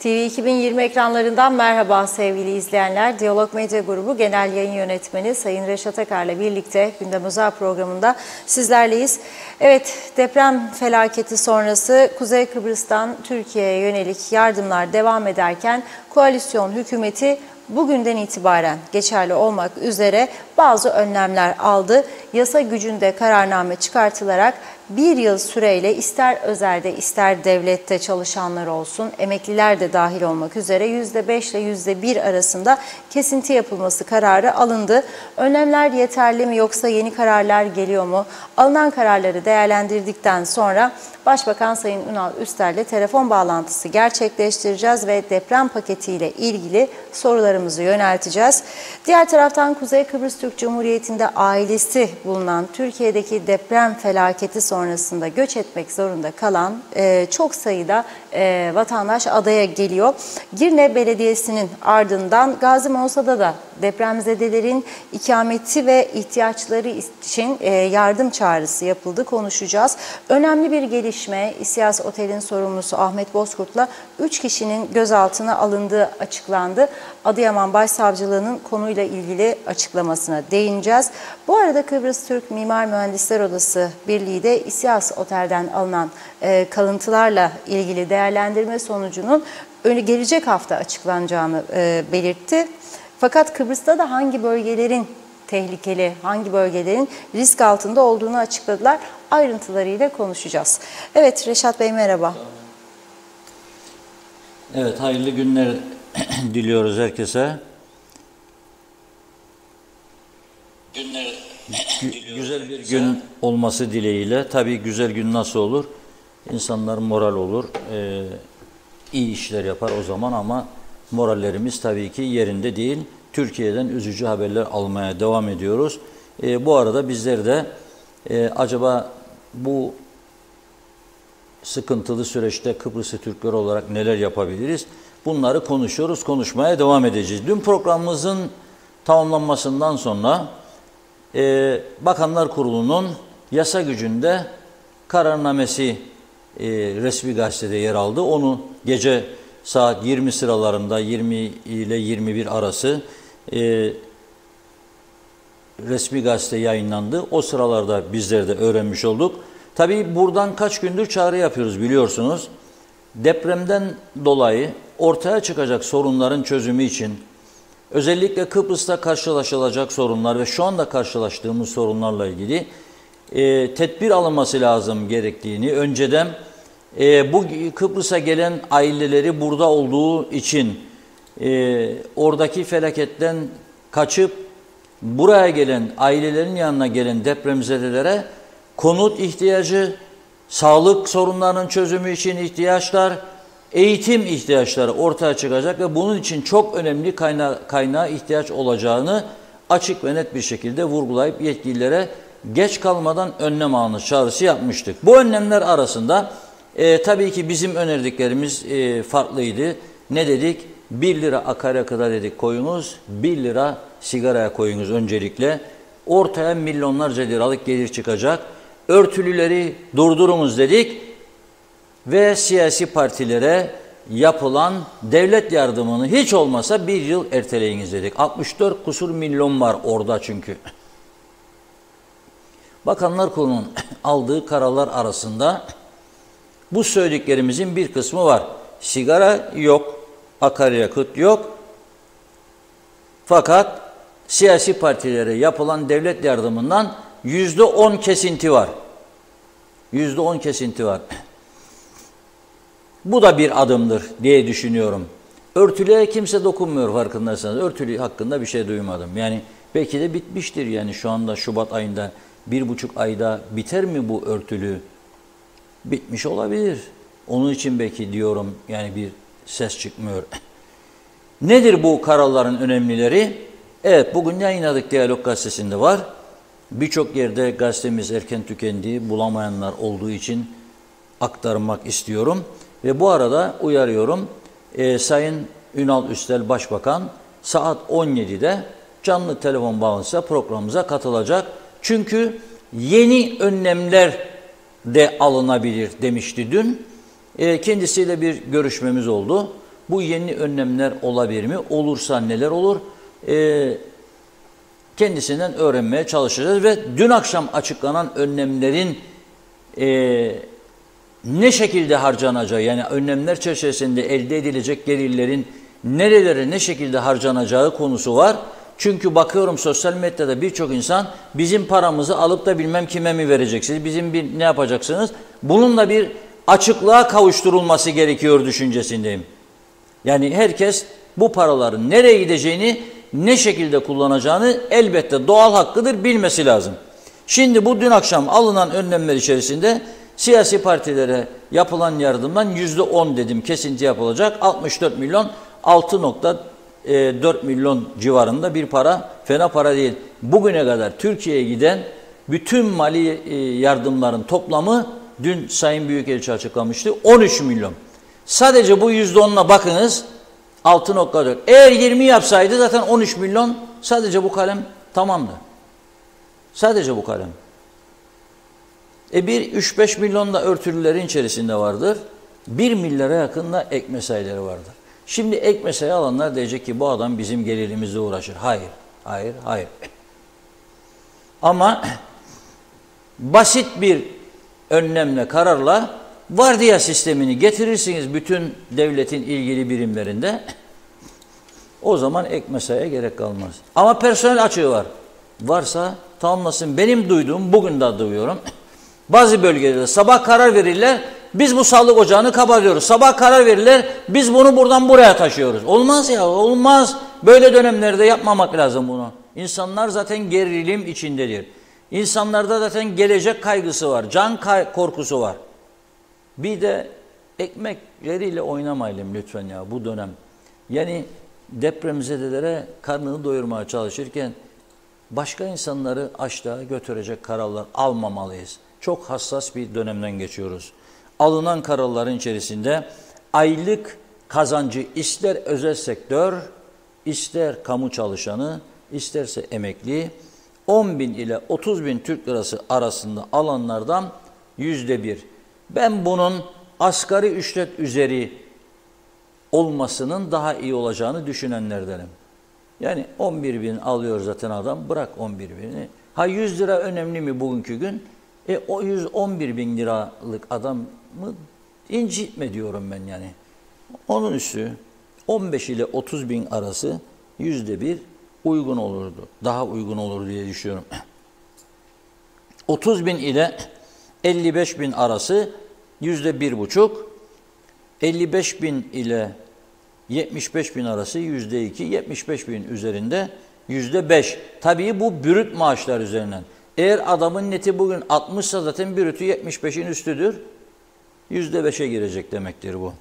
TV 2020 ekranlarından merhaba sevgili izleyenler. Diyalog Medya Grubu Genel Yayın Yönetmeni Sayın Reşat Akar'la birlikte Gündem Özel programında sizlerleyiz. Evet, deprem felaketi sonrası Kuzey Kıbrıs'tan Türkiye'ye yönelik yardımlar devam ederken koalisyon hükümeti bugünden itibaren geçerli olmak üzere bazı önlemler aldı. Yasa gücünde kararname çıkartılarak bir yıl süreyle ister özelde ister devlette çalışanlar olsun, emekliler de dahil olmak üzere %5 ile %1 arasında kesinti yapılması kararı alındı. Önlemler yeterli mi yoksa yeni kararlar geliyor mu? Alınan kararları değerlendirdikten sonra Başbakan Sayın Ünal Üster'le telefon bağlantısı gerçekleştireceğiz ve deprem paketiyle ilgili sorularımızı yönelteceğiz. Diğer taraftan Kuzey Kıbrıs Türk Cumhuriyeti'nde ailesi bulunan Türkiye'deki deprem felaketi sonrasında göç etmek zorunda kalan çok sayıda vatandaş adaya geliyor. Girne Belediyesi'nin ardından Gazi Mosa'da da depremzedelerin ikameti ve ihtiyaçları için yardım çağrısı yapıldı. Konuşacağız. Önemli bir gelişme, İSİAS Otel'in sorumlusu Ahmet Bozkurt'la 3 kişinin gözaltına alındığı açıklandı. Adıyaman Başsavcılığı'nın konuyla ilgili açıklamasına değineceğiz. Bu arada Kıbrıs Türk Mimar Mühendisler Odası Birliği de İSİAS Otel'den alınan kalıntılarla ilgili değerlendirme sonucunun gelecek hafta açıklanacağını belirtti. Fakat Kıbrıs'ta da hangi bölgelerin tehlikeli, hangi bölgelerin risk altında olduğunu açıkladılar. Ayrıntılarıyla konuşacağız. Evet Reşat Bey merhaba. Evet, hayırlı günler diliyoruz herkese. Güzel bir gün olması dileğiyle. Tabii güzel gün nasıl olur? İnsanlar moral olur, iyi işler yapar o zaman ama morallerimiz tabii ki yerinde değil. Türkiye'den üzücü haberler almaya devam ediyoruz. Bu arada bizler de acaba bu sıkıntılı süreçte Kıbrıslı Türkler olarak neler yapabiliriz? Bunları konuşuyoruz, konuşmaya devam edeceğiz. Dün programımızın tamamlanmasından sonra Bakanlar Kurulu'nun yasa gücünde kararnamesi resmi gazetede yer aldı. Onu gece saat 20 sıralarında 20 ile 21 arası resmi gazete yayınlandı. O sıralarda bizler de öğrenmiş olduk. Tabii buradan kaç gündür çağrı yapıyoruz biliyorsunuz. Depremden dolayı ortaya çıkacak sorunların çözümü için özellikle Kıbrıs'ta karşılaşılacak sorunlar ve şu anda karşılaştığımız sorunlarla ilgili tedbir alınması lazım gerektiğini, önceden bu Kıbrıs'a gelen aileleri burada olduğu için oradaki felaketten kaçıp buraya gelen ailelerin yanına gelen depremzedelere konut ihtiyacı, sağlık sorunlarının çözümü için ihtiyaçlar, eğitim ihtiyaçları ortaya çıkacak ve bunun için çok önemli kaynağa ihtiyaç olacağını açık ve net bir şekilde vurgulayıp yetkililere geç kalmadan önlem alma çağrısı yapmıştık. Bu önlemler arasında tabii ki bizim önerdiklerimiz farklıydı. Ne dedik? 1 lira akaryakıta dedik koyunuz, 1 lira sigaraya koyunuz öncelikle. Ortaya milyonlarca liralık gelir çıkacak. Örtülüleri durdurunuz dedik ve siyasi partilere yapılan devlet yardımını hiç olmasa 1 yıl erteleyiniz dedik. 64 kusur milyon var orada çünkü. Bakanlar Kurulu'nun aldığı kararlar arasında bu söylediklerimizin bir kısmı var. Sigara yok, akaryakıt yok. Fakat siyasi partilere yapılan devlet yardımından %10 kesinti var. %10 kesinti var. Bu da bir adımdır diye düşünüyorum. Örtülüye kimse dokunmuyor farkındaysanız. Örtülü hakkında bir şey duymadım. Yani belki de bitmiştir yani şu anda Şubat ayında 1,5 ayda biter mi bu örtülü? Bitmiş olabilir. Onun için belki diyorum yani bir ses çıkmıyor. Nedir bu kararların önemlileri? Evet bugün yayınladık Diyalog Gazetesi'nde var. Birçok yerde gazetemiz erken tükendi, bulamayanlar olduğu için aktarmak istiyorum. Ve bu arada uyarıyorum, Sayın Ünal Üstel Başbakan saat 17'de canlı telefon bağlantısıyla programımıza katılacak. Çünkü yeni önlemler de alınabilir demişti dün. Kendisiyle bir görüşmemiz oldu. Bu yeni önlemler olabilir mi? Olursa neler olur? Kendisinden öğrenmeye çalışacağız ve dün akşam açıklanan önlemlerin ne şekilde harcanacağı, yani önlemler çerçevesinde elde edilecek gelirlerin nerelere ne şekilde harcanacağı konusu var. Çünkü bakıyorum sosyal medyada birçok insan bizim paramızı alıp da bilmem kime mi vereceksiniz, ne yapacaksınız? Bununla bir açıklığa kavuşturulması gerekiyor düşüncesindeyim. Yani herkes bu paraların nereye gideceğini, ne şekilde kullanacağını elbette doğal hakkıdır, bilmesi lazım. Şimdi bu dün akşam alınan önlemler içerisinde siyasi partilere yapılan yardımdan %10 dedim kesinti yapılacak. 64 milyon 6,4 milyon civarında bir para, fena para değil. Bugüne kadar Türkiye'ye giden bütün mali yardımların toplamı dün Sayın Büyükelçi açıklamıştı 13 milyon. Sadece bu %10'una bakınız 6,4. Eğer 20 yapsaydı zaten 13 milyon sadece bu kalem tamamdı. Sadece bu kalem. Bir 3-5 milyon da örtülülerin içerisinde vardır. 1 milyara yakın da ek mesaileri vardır. Şimdi ek mesai alanlar diyecek ki bu adam bizim gelirimizle uğraşır. Hayır, hayır, hayır. Ama basit bir önlemle, kararla vardiya sistemini getirirsiniz bütün devletin ilgili birimlerinde. O zaman ek mesaiye gerek kalmaz. Ama personel açığı var. Varsa tamamlasın. Benim duyduğum, bugün de duyuyorum. Bazı bölgelerde sabah karar verirler, biz bu sağlık ocağını kapatıyoruz. Sabah karar verirler, biz bunu buradan buraya taşıyoruz. Olmaz ya, olmaz. Böyle dönemlerde yapmamak lazım bunu. İnsanlar zaten gerilim içindedir. İnsanlarda zaten gelecek kaygısı var, can korkusu var. Bir de ekmekleriyle oynamayalım lütfen ya bu dönem. Yani depremzedelere karnını doyurmaya çalışırken başka insanları açlığa götürecek kararlar almamalıyız. Çok hassas bir dönemden geçiyoruz. Alınan kararların içerisinde aylık kazancı ister özel sektör, ister kamu çalışanı, isterse emekli 10.000 ile 30.000 Türk lirası arasında alanlardan %1. Ben bunun asgari ücret üzeri olmasının daha iyi olacağını düşünenlerdenim. Yani 11.000 alıyor zaten adam, bırak 11.000'i. Ha 100 lira önemli mi bugünkü gün? O 111.000 liralık adamı incitme diyorum ben yani. Onun üstü 15 ile 30.000 arası %1 uygun olurdu. Daha uygun olur diye düşünüyorum. 30.000 ile 55.000 arası %1,5. 55.000 ile 75.000 arası %2, 75.000 üzerinde %5. Tabii bu brüt maaşlar üzerinden. Eğer adamın neti bugün 60'sa zaten brütü 75'in üstüdür. %5'e girecek demektir bu.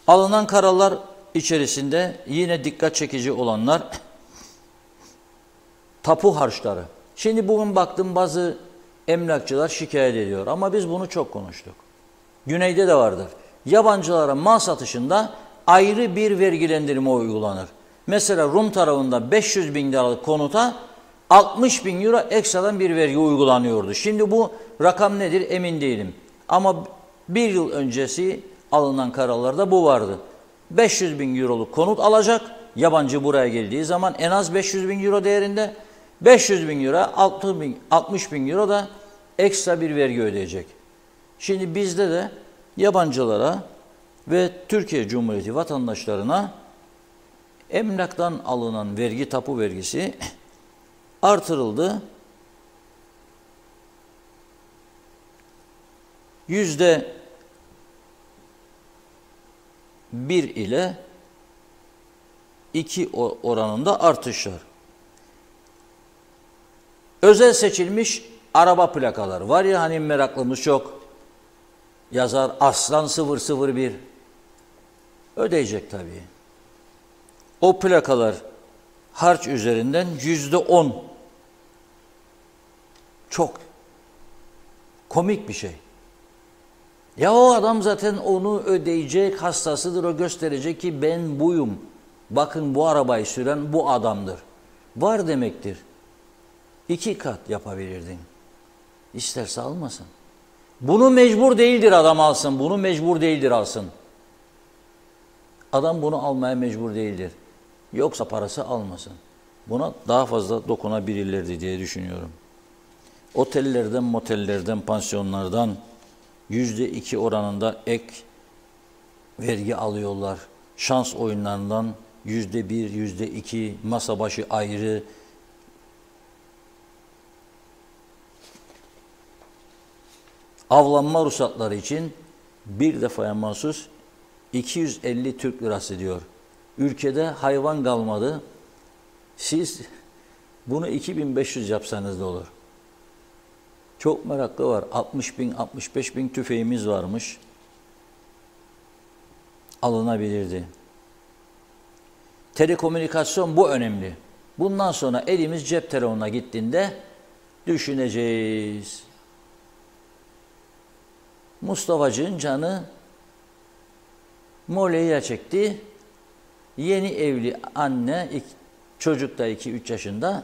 Alınan kararlar içerisinde yine dikkat çekici olanlar tapu harçları. Şimdi bugün baktım bazı emlakçılar şikayet ediyor ama biz bunu çok konuştuk. Güneyde de vardır. Yabancılara mal satışında ayrı bir vergilendirme uygulanır. Mesela Rum tarafında 500.000 liralık konuta 60.000 euro ekstradan bir vergi uygulanıyordu. Şimdi bu rakam nedir emin değilim. Ama bir yıl öncesi alınan kararlarda bu vardı. 500.000 euroluk konut alacak. Yabancı buraya geldiği zaman en az 500.000 euro değerinde. 500.000 euro, 60.000 euro da ekstra bir vergi ödeyecek. Şimdi bizde de yabancılara ve Türkiye Cumhuriyeti vatandaşlarına emlaktan alınan vergi, tapu vergisi artırıldı. %1 ile 2 oranında artışlar. Özel seçilmiş araba plakaları var ya hani meraklımız çok. Yazar Aslan 001 ödeyecek tabii. O plakalar harç üzerinden %10. Çok komik bir şey. Ya o adam zaten onu ödeyecek, hastasıdır, o gösterecek ki ben buyum. Bakın bu arabayı süren bu adamdır. Var demektir. 2 kat yapabilirdin. İsterse almasın. Bunu mecbur değildir adam alsın. Bunu mecbur değildir alsın. Adam bunu almaya mecbur değildir. Yoksa parası almasın. Buna daha fazla dokunabilirlerdi diye düşünüyorum. Otellerden, motellerden, pansiyonlardan %2 oranında ek vergi alıyorlar. Şans oyunlarından %1, %2, masa başı ayrı. Avlanma ruhsatları için bir defaya mahsus 250 Türk lirası diyor. Ülkede hayvan kalmadı. Siz bunu 2500 yapsanız da olur. Çok meraklı var. 60 bin, 65 bin tüfeğimiz varmış. Alınabilirdi. Telekomünikasyon bu önemli. Bundan sonra elimiz cep telefonuna gittiğinde düşüneceğiz. Mustafa'cığın canı Mole'ye çekti. Yeni evli anne, çocuk da 2-3 yaşında.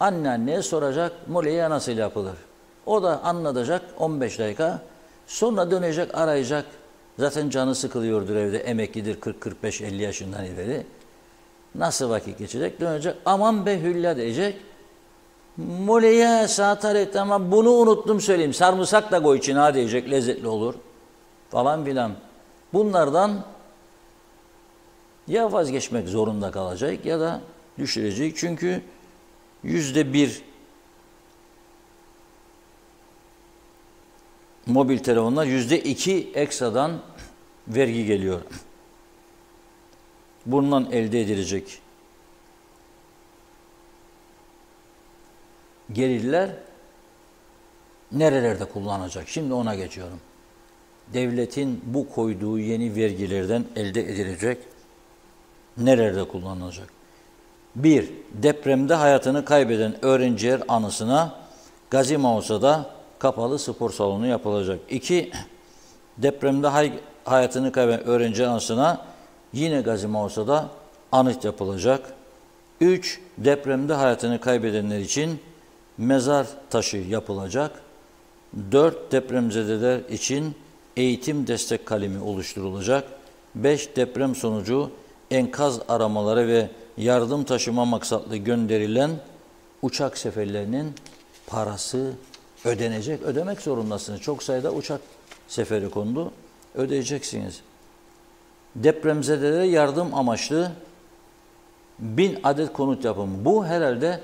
Anneanneye soracak, Mole'ye nasıl yapılır? O da anlatacak 15 dakika. Sonra dönecek, arayacak. Zaten canı sıkılıyordur evde, emeklidir 40-45-50 yaşından ileri. Nasıl vakit geçecek? Dönecek, aman be Hülya diyecek. Mole'ye satar etti ama bunu unuttum söyleyeyim. Sarımsak da koy içine ha diyecek, lezzetli olur. Falan filan. Bunlardan ya vazgeçmek zorunda kalacak ya da düşürecek. Çünkü %1 mobil telefonlar, %2 ekstradan vergi geliyor. Bundan elde edilecek gelirler nerelerde kullanacak? Şimdi ona geçiyorum. Devletin bu koyduğu yeni vergilerden elde edilecek nerelerde kullanılacak? 1. Depremde hayatını kaybeden öğrenciler anısına Gazi Mausa'da kapalı spor salonu yapılacak. 2. Depremde hayatını kaybeden öğrenci anısına yine Gazi Mausa'da anıt yapılacak. 3. Depremde hayatını kaybedenler için mezar taşı yapılacak. 4. Depremzedeler için eğitim destek kalemi oluşturulacak. 5. Deprem sonucu enkaz aramaları ve yardım taşıma maksatlı gönderilen uçak seferlerinin parası ödenecek. Ödemek zorundasınız. Çok sayıda uçak seferi kondu. Ödeyeceksiniz. Depremzedelere yardım amaçlı 1000 adet konut yapımı. Bu herhalde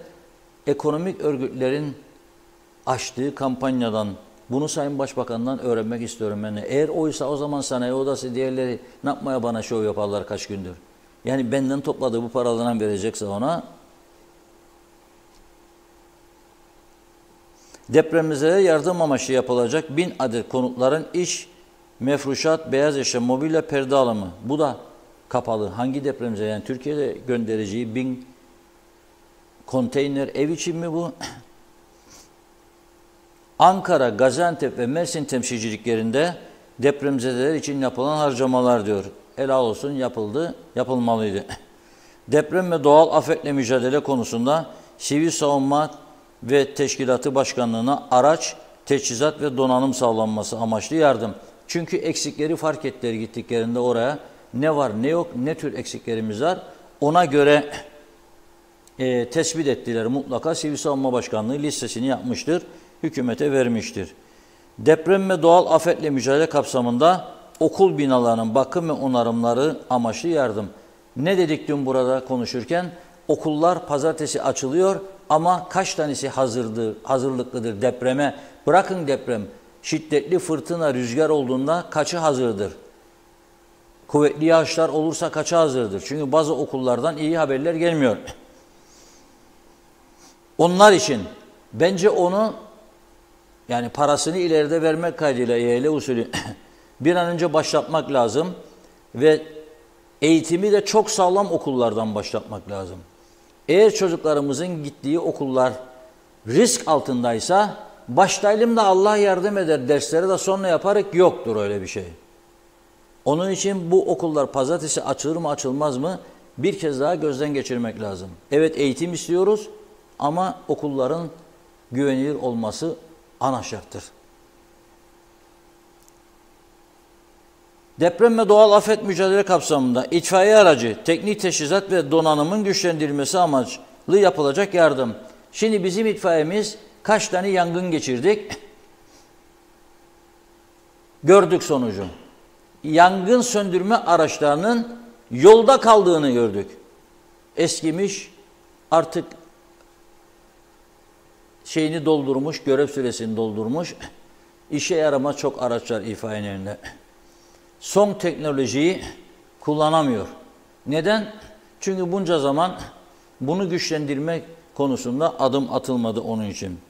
ekonomik örgütlerin açtığı kampanyadan, bunu Sayın Başbakan'dan öğrenmek istiyorum ben de. Eğer oysa o zaman sanayi odası diğerleri ne yapmaya bana şov yaparlar kaç gündür. Yani benden topladığı bu paralardan verecekse ona. Depremzedelere yardım amaçlı yapılacak 1000 adet konutların iç, mefruşat, beyaz eşya, mobilya, perde alımı. Bu da kapalı. Hangi depremzede? Yani Türkiye'de göndereceği 1000 konteyner ev için mi bu? Ankara, Gaziantep ve Mersin temsilciliklerinde depremzedeler için yapılan harcamalar diyor. Helal olsun, yapıldı, yapılmalıydı. Deprem ve doğal afetle mücadele konusunda Sivil Savunma ve Teşkilatı Başkanlığı'na araç, teçhizat ve donanım sağlanması amaçlı yardım. Çünkü eksikleri fark ettiler gittiklerinde oraya. Ne var ne yok, ne tür eksiklerimiz var. Ona göre tespit ettiler mutlaka. Sivil Savunma Başkanlığı listesini yapmıştır, hükümete vermiştir. Deprem ve doğal afetle mücadele kapsamında okul binalarının bakım ve onarımları amaçlı yardım. Ne dedik dün burada konuşurken? Okullar pazartesi açılıyor ama kaç tanesi hazırlıklıdır depreme? Bırakın deprem, şiddetli fırtına, rüzgar olduğunda kaçı hazırdır? Kuvvetli yağışlar olursa kaçı hazırdır? Çünkü bazı okullardan iyi haberler gelmiyor. Onlar için bence onu, yani parasını ileride vermek kaydıyla EYL usulü bir an önce başlatmak lazım ve eğitimi de çok sağlam okullardan başlatmak lazım. Eğer çocuklarımızın gittiği okullar risk altındaysa başlayalım da Allah yardım eder, dersleri de sonra yaparak yoktur öyle bir şey. Onun için bu okullar pazartesi açılır mı açılmaz mı bir kez daha gözden geçirmek lazım. Evet, eğitim istiyoruz ama okulların güvenilir olması ana şarttır. Deprem ve doğal afet mücadele kapsamında itfaiye aracı, teknik teçhizat ve donanımın güçlendirilmesi amaçlı yapılacak yardım. Şimdi bizim itfaiyemiz kaç tane yangın geçirdik? Gördük sonucu. Yangın söndürme araçlarının yolda kaldığını gördük. Eskimiş, artık şeyini doldurmuş, görev süresini doldurmuş. İşe yaramaz çok araçlar itfaiyenin elinde. Son teknolojiyi kullanamıyor. Neden? Çünkü bunca zaman bunu güçlendirmek konusunda adım atılmadı onun için.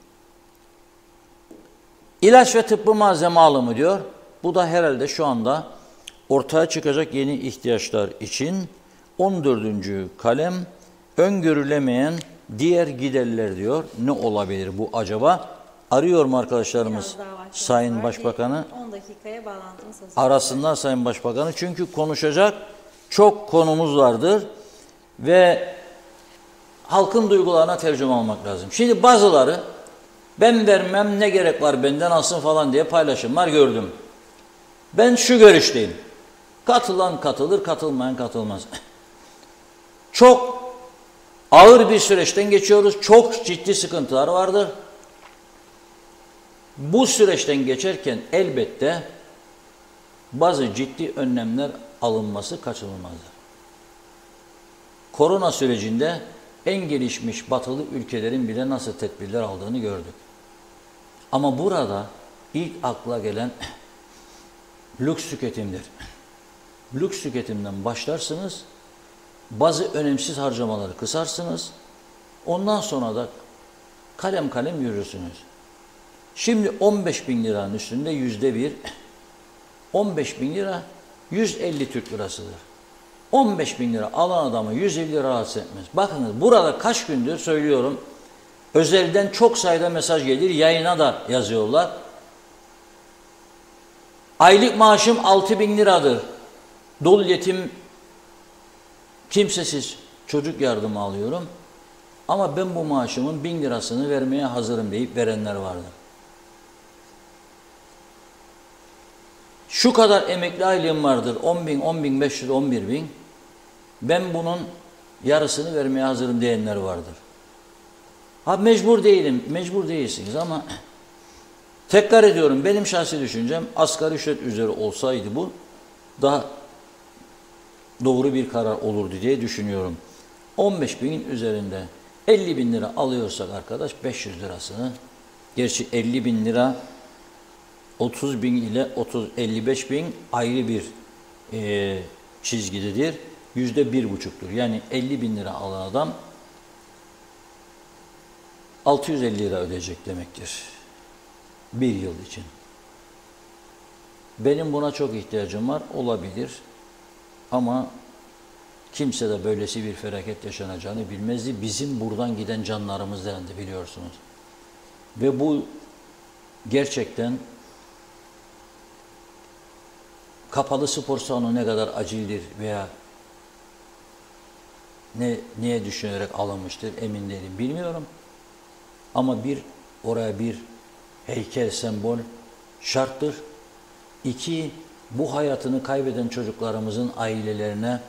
İlaç ve tıbbi malzeme alımı diyor. Bu da herhalde şu anda ortaya çıkacak yeni ihtiyaçlar için 14. kalem öngörülemeyen diğer giderler diyor. Ne olabilir bu acaba? Arıyor mu arkadaşlarımız Sayın Başbakanı? 10 dakikaya bağlantımız hazır. Arasınlar Sayın Başbakanı. Çünkü konuşacak çok konumuz vardır ve halkın duygularına tercüme almak lazım. Şimdi bazıları ben vermem ne gerek var benden alsın falan diye paylaşımlar gördüm. Ben şu görüşteyim. Katılan katılır, katılmayan katılmaz. Çok ağır bir süreçten geçiyoruz. Çok ciddi sıkıntılar vardır. Bu süreçten geçerken elbette bazı ciddi önlemler alınması kaçınılmazdır. Korona sürecinde en gelişmiş batılı ülkelerin bile nasıl tedbirler aldığını gördük. Ama burada ilk akla gelen lüks tüketimdir. Lüks tüketimden başlarsınız, bazı önemsiz harcamaları kısarsınız, ondan sonra da kalem kalem yürürsünüz. Şimdi 15 bin liranın üstünde %1, 15 bin lira 150 Türk lirasıdır. 15 bin lira alan adamı 150 lira rahatsız etmez. Bakınız burada kaç gündür söylüyorum, özelden çok sayıda mesaj gelir, yayına da yazıyorlar. Aylık maaşım 6 bin liradır. Dul yetim, kimsesiz çocuk yardımı alıyorum. Ama ben bu maaşımın 1000 lirasını vermeye hazırım deyip verenler vardır. Şu kadar emekli aylığım vardır, 10 bin, 10 bin 500, 11 bin. Ben bunun yarısını vermeye hazırım diyenler vardır. Ha mecbur değilim, mecbur değilsiniz ama tekrar ediyorum, benim şahsi düşüncem asgari ücret üzeri olsaydı bu daha doğru bir karar olurdu diye düşünüyorum. 15 binin üzerinde 50 bin lira alıyorsak arkadaş 500 lirasını, gerçi 50 bin lira 30 bin ile 55 bin ayrı bir çizgidedir. %1,5'tur. Yani 50 bin lira alan adam 650 lira ödeyecek demektir. Bir yıl için. Benim buna çok ihtiyacım var. Olabilir. Ama kimse de böylesi bir felaket yaşanacağını bilmezdi. Bizim buradan giden canlarımız dendi biliyorsunuz. Ve bu gerçekten kapalı spor salonu ne kadar acildir veya neye düşünerek alınmıştır emin değilim, bilmiyorum. Ama oraya bir heykel, sembol şarttır. 2, bu hayatını kaybeden çocuklarımızın ailelerine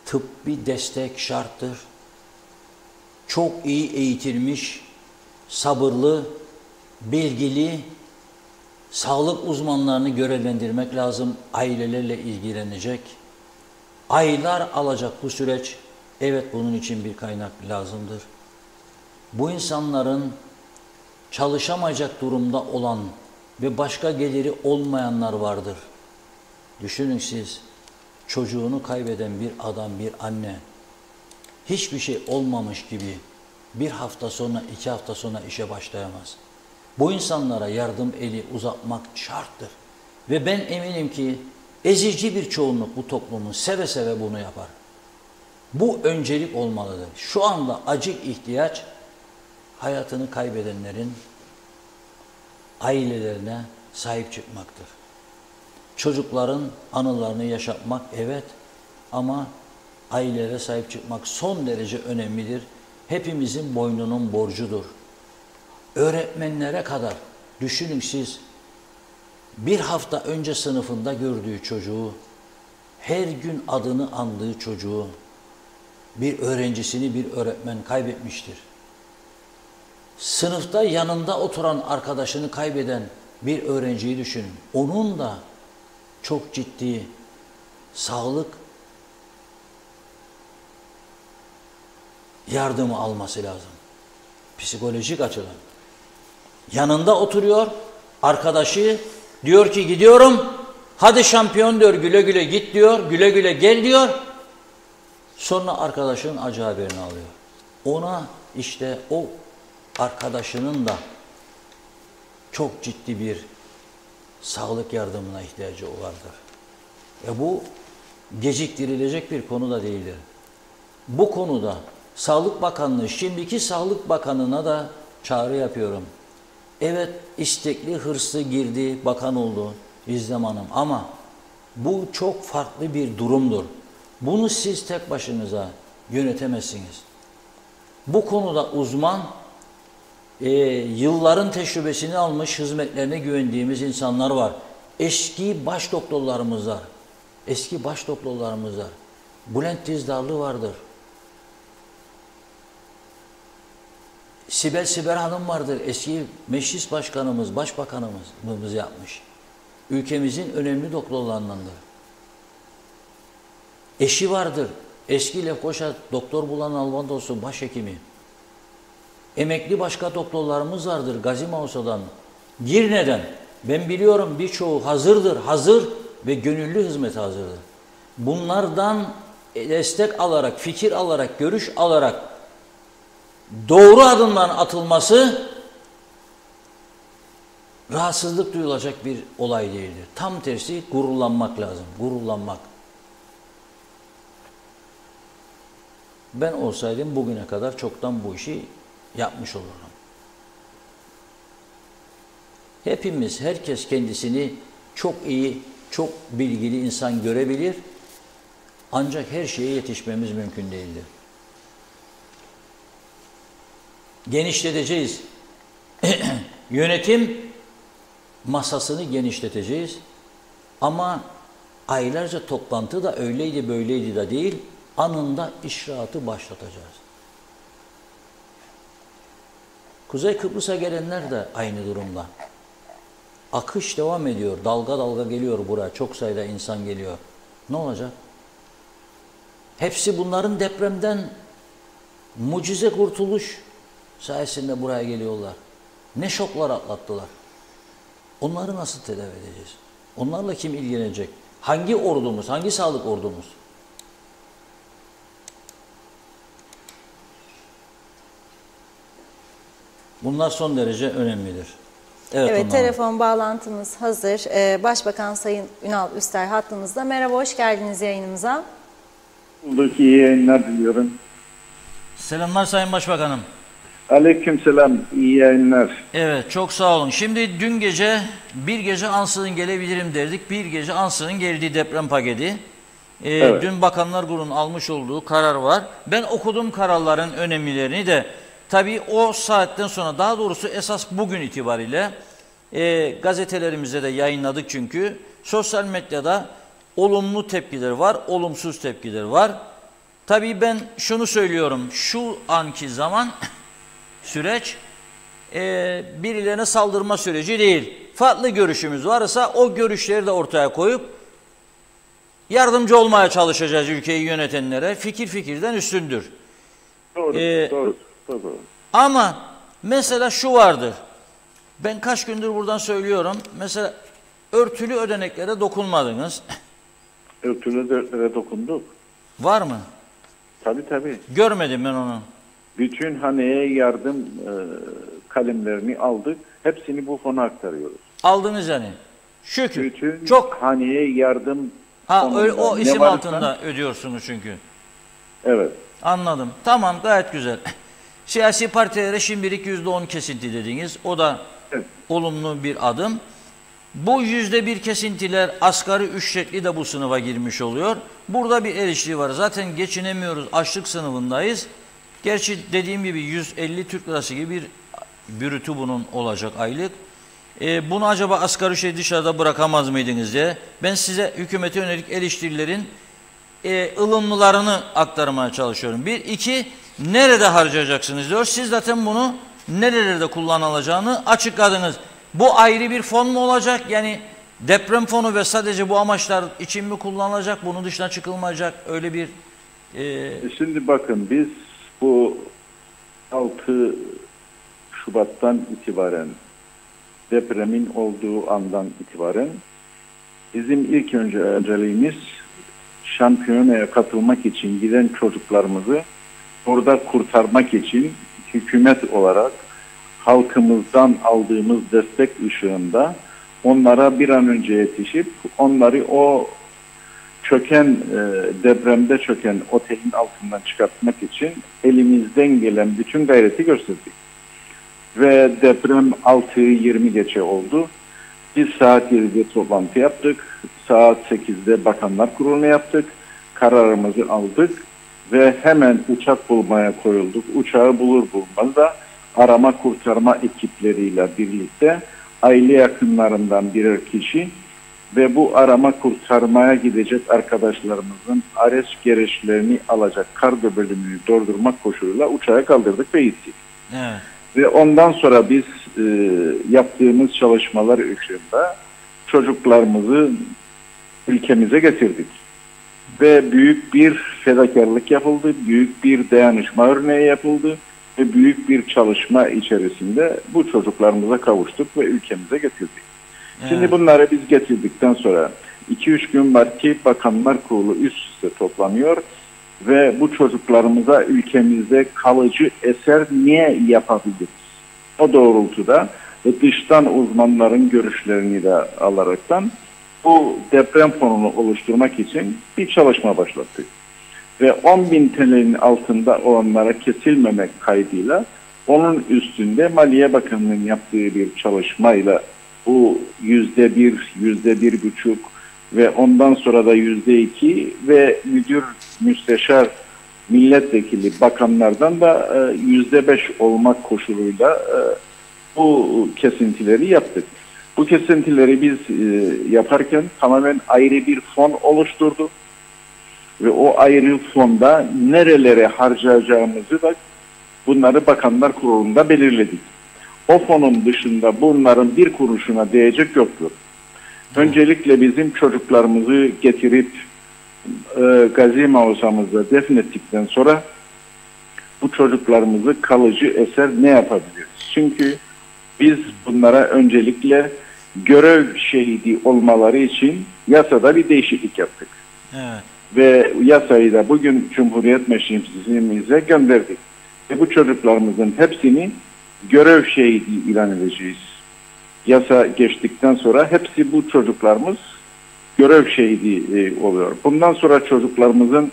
tıbbi destek şarttır. Çok iyi eğitilmiş, sabırlı, bilgili, sağlık uzmanlarını görevlendirmek lazım, ailelerle ilgilenecek. Aylar alacak bu süreç. Evet, bunun için bir kaynak lazımdır. Bu insanların çalışamayacak durumda olan ve başka geliri olmayanlar vardır. Düşünün siz, çocuğunu kaybeden bir adam, bir anne, hiçbir şey olmamış gibi bir hafta sonra, 2 hafta sonra işe başlayamaz. Bu insanlara yardım eli uzatmak şarttır. Ve ben eminim ki ezici bir çoğunluk bu toplumun seve seve bunu yapar. Bu öncelik olmalıdır. Şu anda acil ihtiyaç hayatını kaybedenlerin ailelerine sahip çıkmaktır. Çocukların anılarını yaşatmak evet, ama ailelere sahip çıkmak son derece önemlidir. Hepimizin boynunun borcudur. öğretmenlere kadar düşünün siz, bir hafta önce sınıfında gördüğü çocuğu, her gün adını andığı çocuğu, bir öğrencisini bir öğretmen kaybetmiştir. Sınıfta yanında oturan arkadaşını kaybeden bir öğrenciyi düşünün. Onun da çok ciddi sağlık yardımı alması lazım. Psikolojik açıdan. Yanında oturuyor, arkadaşı diyor ki gidiyorum, hadi şampiyon diyor, güle güle git diyor, güle güle gel diyor. Sonra arkadaşının acı haberini alıyor. Ona işte o arkadaşının da çok ciddi bir sağlık yardımına ihtiyacı vardır. Bu geciktirilecek bir konu da değildir. Bu konuda Sağlık Bakanlığı, şimdiki Sağlık Bakanı'na da çağrı yapıyorum. Evet, istekli, hırslı girdi, bakan oldu İzlem Hanım, ama bu çok farklı bir durumdur. Bunu siz tek başınıza yönetemezsiniz. Bu konuda uzman, yılların tecrübesini almış, hizmetlerine güvendiğimiz insanlar var. Eski baş doktorlarımız var. Eski baş doktorlarımız var. Bülent Dizdarlı vardır. Sibel Hanım vardır. Eski meclis başkanımız, başbakanımız yapmış. Ülkemizin önemli doktorlarındandır. Eşi vardır. Eski Lefkoşa Doktor Bulan Alvandos'un başhekimi. Emekli başka doktorlarımız vardır. Gazi Mausa'dan, Girne'den. Ben biliyorum birçoğu hazır ve gönüllü hizmete hazırdır. Bunlardan destek alarak, fikir alarak, görüş alarak doğru adımların atılması rahatsızlık duyulacak bir olay değildir. Tam tersi gururlanmak lazım. Gururlanmak. Ben olsaydım bugüne kadar çoktan bu işi yapmış olurdum. Hepimiz, herkes kendisini çok iyi, çok bilgili insan görebilir. Ancak her şeye yetişmemiz mümkün değildir. Genişleteceğiz. Yönetim masasını genişleteceğiz. Ama aylarca toplantı da öyleydi böyleydi de değil, anında işraatı başlatacağız. Kuzey Kıbrıs'a gelenler de aynı durumda. Akış devam ediyor. Dalga dalga geliyor buraya. Çok sayıda insan geliyor. Ne olacak? Hepsi bunların depremden mucize kurtuluş sayesinde buraya geliyorlar. Ne şoklar atlattılar. Onları nasıl tedavi edeceğiz? Onlarla kim ilgilenecek? Hangi ordumuz? Hangi sağlık ordumuz? Bunlar son derece önemlidir. Evet, telefon bağlantımız hazır. Başbakan Sayın Ünal Üster hattımızda. Merhaba, hoş geldiniz yayınımıza. Bulduk, iyi yayınlar diliyorum. Selamlar Sayın Başbakanım. Aleykümselam, iyi yayınlar. Evet, çok sağ olun. Şimdi dün gece bir gece ansızın gelebilirim derdik. Bir gece ansızın geldi deprem paketi. Evet. Dün Bakanlar Kurulu'nun almış olduğu karar var. Ben okudum kararların önemlilerini de. Tabii o saatten sonra, daha doğrusu esas bugün itibariyle gazetelerimizde de yayınladık çünkü. Sosyal medyada olumlu tepkiler var, olumsuz tepkiler var. Tabii ben şunu söylüyorum, şu anki zaman süreç birilerine saldırma süreci değil. Farklı görüşümüz varsa o görüşleri de ortaya koyup yardımcı olmaya çalışacağız ülkeyi yönetenlere. Fikir fikirden üstündür. Doğru. Ama mesela şu vardır. Ben kaç gündür buradan söylüyorum. Mesela örtülü ödeneklere dokunmadınız. Örtülü ödeneklere dokunduk. Var mı? Tabii. Görmedim ben onu. Bütün haneye yardım kalemlerini aldık. Hepsini bu fona aktarıyoruz. Aldınız yani. Şükür. Bütün çok haneye yardım o isim altında ödüyorsunuz çünkü. Evet. Anladım. Tamam, gayet güzel. Siyasi partilere şimdilik %10 kesinti dediniz. O da evet, olumlu bir adım. Bu %1 kesintiler asgari ücretli de bu sınıfa girmiş oluyor. Burada bir eleştiri var. Zaten geçinemiyoruz. Açlık sınıfındayız. Gerçi dediğim gibi 150 Türk lirası gibi bir bürütü bunun olacak aylık. Bunu acaba asgari ücreti dışarıda bırakamaz mıydınız diye. Ben size hükümete yönelik eleştirilerin ılımlılarını aktarmaya çalışıyorum. Bir, iki, nerede harcayacaksınız diyor. Siz zaten bunu nerelerde kullanılacağını açıkladınız. Bu ayrı bir fon mu olacak? Yani deprem fonu ve sadece bu amaçlar için mi kullanılacak? Bunun dışına çıkılmayacak öyle bir... Şimdi bakın, biz bu 6 Şubat'tan itibaren, depremin olduğu andan itibaren bizim ilk önceliğimiz şampiyonaya katılmak için giden çocuklarımızı orada kurtarmak için hükümet olarak halkımızdan aldığımız destek ışığında onlara bir an önce yetişip onları o depremde çöken otelin altından çıkartmak için elimizden gelen bütün gayreti gösterdik. Ve deprem 6'yı 20 geçe oldu. Biz saat 7'de toplantı yaptık. Saat 8'de Bakanlar Kurulu'nu yaptık. Kararımızı aldık ve hemen uçak bulmaya koyulduk. Uçağı bulur bulmaz da arama kurtarma ekipleriyle birlikte aile yakınlarından birer kişi ve bu arama kurtarmaya gidecek arkadaşlarımızın araç gereçlerini alacak kargo bölümünü doldurmak koşuluyla uçağa kaldırdık ve gittik. Evet. Ve ondan sonra biz yaptığımız çalışmalar ışığında çocuklarımızı ülkemize getirdik. Ve büyük bir fedakarlık yapıldı, büyük bir dayanışma örneği yapıldı ve büyük bir çalışma içerisinde bu çocuklarımıza kavuştuk ve ülkemize getirdik. Evet. Şimdi bunları biz getirdikten sonra 2-3 gün var ki Bakanlar Kurulu üst üste toplanıyor ve bu çocuklarımıza ülkemizde kalıcı eser niye yapabiliriz? O doğrultuda ve dıştan uzmanların görüşlerini de alaraktan bu deprem fonunu oluşturmak için bir çalışma başlattık. Ve 10.000 TL'nin altında olanlara kesilmemek kaydıyla onun üstünde Maliye Bakanlığı'nın yaptığı bir çalışmayla bu %1, %1,5 ve ondan sonra da %2 ve müdür, müsteşar, milletvekili bakanlardan da %5 olmak koşuluyla bu kesintileri yaptık. Bu kesintileri biz yaparken tamamen ayrı bir fon oluşturduk. Ve o ayrı fonda nerelere harcayacağımızı da bunları Bakanlar Kurulu'nda belirledik. O fonun dışında bunların bir kuruşuna değecek yoktur. Öncelikle bizim çocuklarımızı getirip Gazi Mausamızda defnettikten sonra bu çocuklarımızı kalıcı eser ne yapabiliriz? Çünkü biz bunlara öncelikle görev şehidi olmaları için yasada bir değişiklik yaptık. Evet. Ve yasayı da bugün Cumhuriyet Meclisimize gönderdik. Ve bu çocuklarımızın hepsini görev şehidi ilan edeceğiz. Yasa geçtikten sonra hepsi bu çocuklarımız görev şehidi oluyor. Bundan sonra çocuklarımızın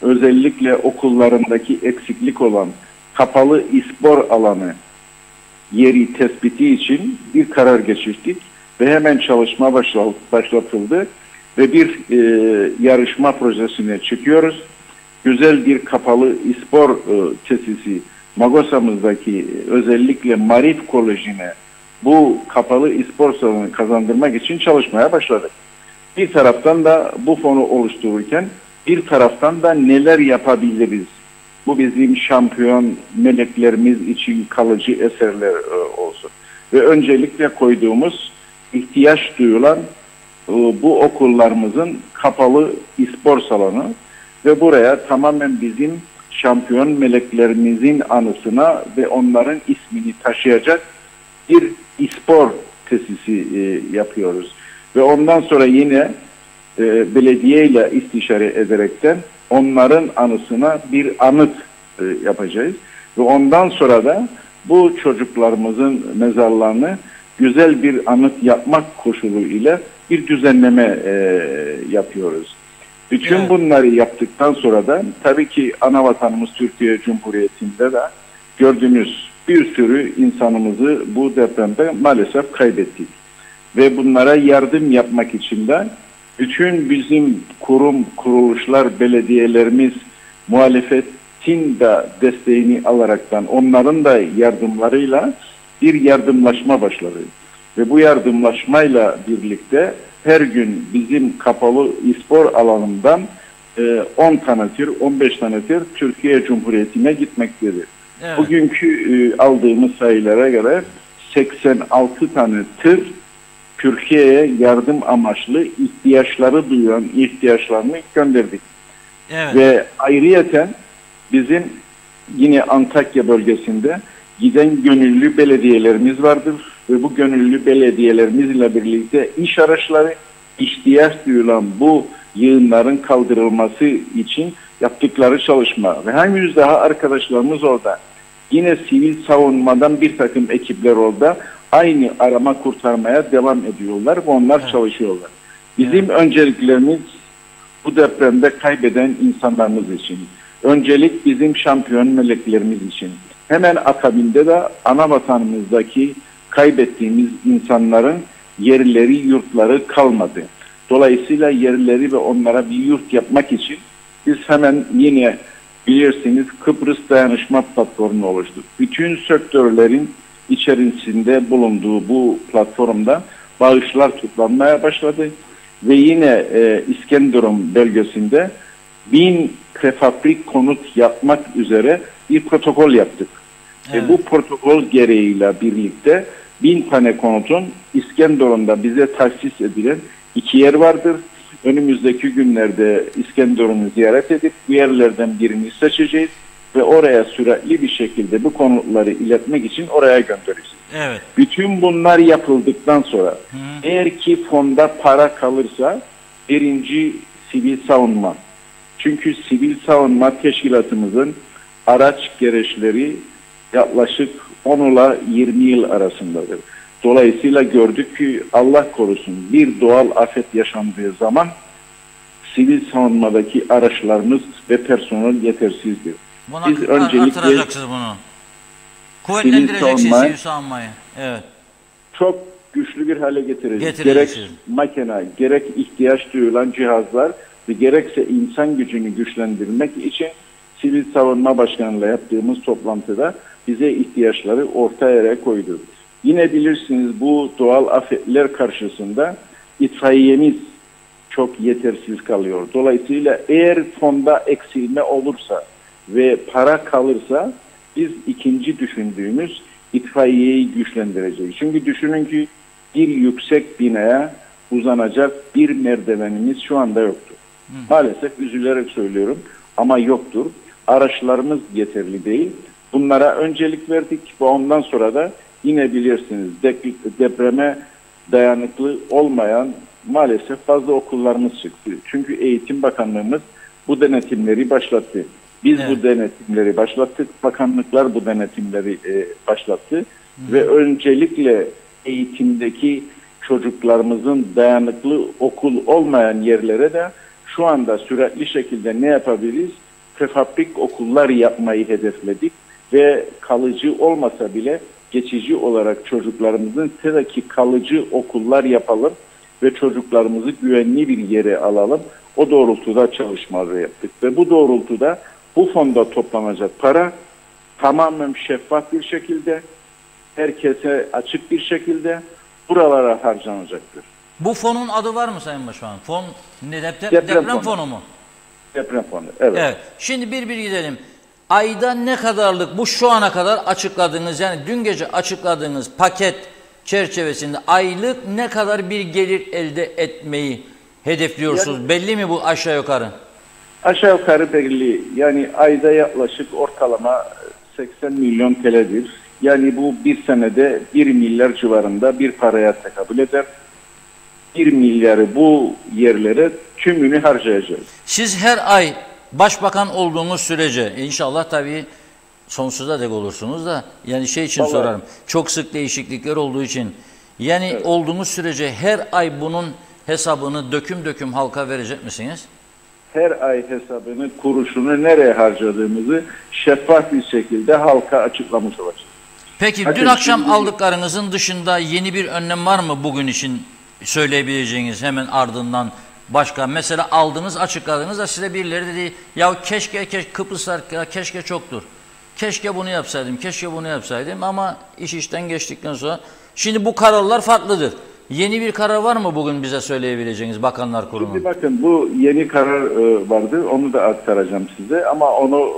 özellikle okullarındaki eksiklik olan kapalı İspor alanı yeri tespiti için bir karar geçirdik ve hemen çalışma başlatıldı ve bir yarışma projesine çıkıyoruz. Güzel bir kapalı İspor tesisi Magosa'mızdaki özellikle Marif Koleji'ne bu kapalı İspor salonu kazandırmak için çalışmaya başladık. Bir taraftan da bu fonu oluştururken bir taraftan da neler yapabiliriz? Bu bizim şampiyon meleklerimiz için kalıcı eserler olsun. Ve öncelikle koyduğumuz ihtiyaç duyulan bu okullarımızın kapalı İspor salonu ve buraya tamamen bizim şampiyon meleklerimizin anısına ve onların ismini taşıyacak bir İspor tesisi yapıyoruz. Ve ondan sonra yine belediye ile istişare ederekten onların anısına bir anıt yapacağız. Ve ondan sonra da bu çocuklarımızın mezarlarını güzel bir anıt yapmak koşulu ile bir düzenleme yapıyoruz. Bütün bunları yaptıktan sonra da tabii ki ana vatanımız Türkiye Cumhuriyeti'nde de gördüğünüz bir sürü insanımızı bu depremde maalesef kaybettik. Ve bunlara yardım yapmak için de bütün bizim kurum, kuruluşlar, belediyelerimiz muhalefetin de desteğini alaraktan onların da yardımlarıyla bir yardımlaşma başladı. Ve bu yardımlaşmayla birlikte her gün bizim kapalı spor alanından 10 tane tır, 15 tane tır Türkiye Cumhuriyeti'ne gitmektedir. Evet. Bugünkü aldığımız sayılara göre 86 tane tır Türkiye'ye yardım amaçlı ihtiyaçlarını gönderdik. Evet. Ve ayrıyeten bizim yine Antakya bölgesinde giden gönüllü belediyelerimiz vardır. Ve bu gönüllü belediyelerimizle birlikte iş araçları, ihtiyaç duyulan bu yığınların kaldırılması için yaptıkları çalışma. Ve henüz daha arkadaşlarımız orada. Yine sivil savunmadan bir takım ekipler orada aynı arama kurtarmaya devam ediyorlar ve onlar çalışıyorlar. Bizim önceliklerimiz bu depremde kaybeden insanlarımız için. Öncelik bizim şampiyon meleklerimiz için. Hemen akabinde de ana vatanımızdaki kaybettiğimiz insanların yerleri, yurtları kalmadı. Dolayısıyla yerleri ve onlara bir yurt yapmak için biz hemen yine bilirsiniz Kıbrıs Dayanışma Platformu oluştu. Bütün sektörlerin içerisinde bulunduğu bu platformda bağışlar toplanmaya başladı. Ve yine İskenderun bölgesinde 1000 prefabrik konut yapmak üzere bir protokol yaptık. Evet. Ve bu protokol gereğiyle birlikte 1000 tane konutun İskenderun'da bize tahsis edilen 2 yer vardır. Önümüzdeki günlerde İskenderun'u ziyaret edip bu yerlerden birini seçeceğiz ve oraya sürekli bir şekilde bu konutları iletmek için oraya göndereceğiz. Evet. Bütün bunlar yapıldıktan sonra eğer ki fonda para kalırsa birinci sivil savunma. Çünkü sivil savunma teşkilatımızın araç gereçleri yaklaşık 10 ila 20 yıl arasındadır. Dolayısıyla gördük ki Allah korusun bir doğal afet yaşandığı zaman sivil savunmadaki araçlarımız ve personel yetersizdir. Buna Biz öncelikle artıracaksınız bunu. Kuvvetlendireceksiniz sivil savunmayı. Evet. Çok güçlü bir hale getireceğiz. Gerek Getireceksiniz. makine, gerek ihtiyaç duyulan cihazlar ve gerekse insan gücünü güçlendirmek için Sivil Savunma Başkanı'yla yaptığımız toplantıda bize ihtiyaçları ortaya koydu. Yine bilirsiniz bu doğal afetler karşısında itfaiyemiz çok yetersiz kalıyor. Dolayısıyla eğer fonda eksilme olursa ve para kalırsa biz ikinci düşündüğümüz itfaiyeyi güçlendireceğiz. Çünkü düşünün ki bir yüksek binaya uzanacak bir merdivenimiz şu anda yoktur. Maalesef üzülerek söylüyorum ama yoktur. Araçlarımız yeterli değil. Bunlara öncelik verdik ve ondan sonra da yine bilirsiniz depreme dayanıklı olmayan maalesef fazla okullarımız çıktı. Çünkü Eğitim Bakanlığımız bu denetimleri başlattı. Biz bu denetimleri başlattık. Bakanlıklar bu denetimleri başlattı. Ve öncelikle eğitimdeki çocuklarımızın dayanıklı okul olmayan yerlere de şu anda süratli şekilde ne yapabiliriz? Prefabrik okullar yapmayı hedefledik ve kalıcı olmasa bile geçici olarak çocuklarımızın tedaki kalıcı okullar yapalım ve çocuklarımızı güvenli bir yere alalım. O doğrultuda çalışmaları yaptık ve bu doğrultuda bu fonda toplanacak para tamamen şeffaf bir şekilde, herkese açık bir şekilde buralara harcanacaktır. Bu fonun adı var mı Sayın Başkan? Fon Deprem fonu mu? Deprem fonu, evet. Evet. Şimdi bir gidelim. Ayda ne kadarlık bu şu ana kadar açıkladığınız yani dün gece açıkladığınız paket çerçevesinde aylık ne kadar bir gelir elde etmeyi hedefliyorsunuz? Yani, belli mi bu aşağı yukarı? Aşağı yukarı belli. Yani ayda yaklaşık ortalama 80 milyon TL'dir. Yani bu bir senede 1 milyar civarında bir paraya tekabül eder. 1 milyarı bu yerlere tümünü harcayacağız. Siz her ay başbakan olduğunuz sürece inşallah tabii sonsuza dek olursunuz da yani şey için sorarım. Çok sık değişiklikler olduğu için yani olduğunuz sürece her ay bunun hesabını döküm döküm halka verecek misiniz? Her ay hesabını, kuruşunu nereye harcadığımızı şeffaf bir şekilde halka açıklamış olacağız. Peki dün akşam aldıklarınızın dışında yeni bir önlem var mı bugün için söyleyebileceğiniz hemen ardından başka? Mesela aldınız açıkladınız da size birileri dedi ya keşke Kıbrıslar keşke çoktur. keşke bunu yapsaydım, keşke bunu yapsaydım ama iş işten geçtikten sonra. Şimdi bu kararlar farklıdır. Yeni bir karar var mı bugün bize söyleyebileceğiniz Bakanlar Kurulu? Şimdi bakın bu yeni karar vardı. Onu da aktaracağım size ama onu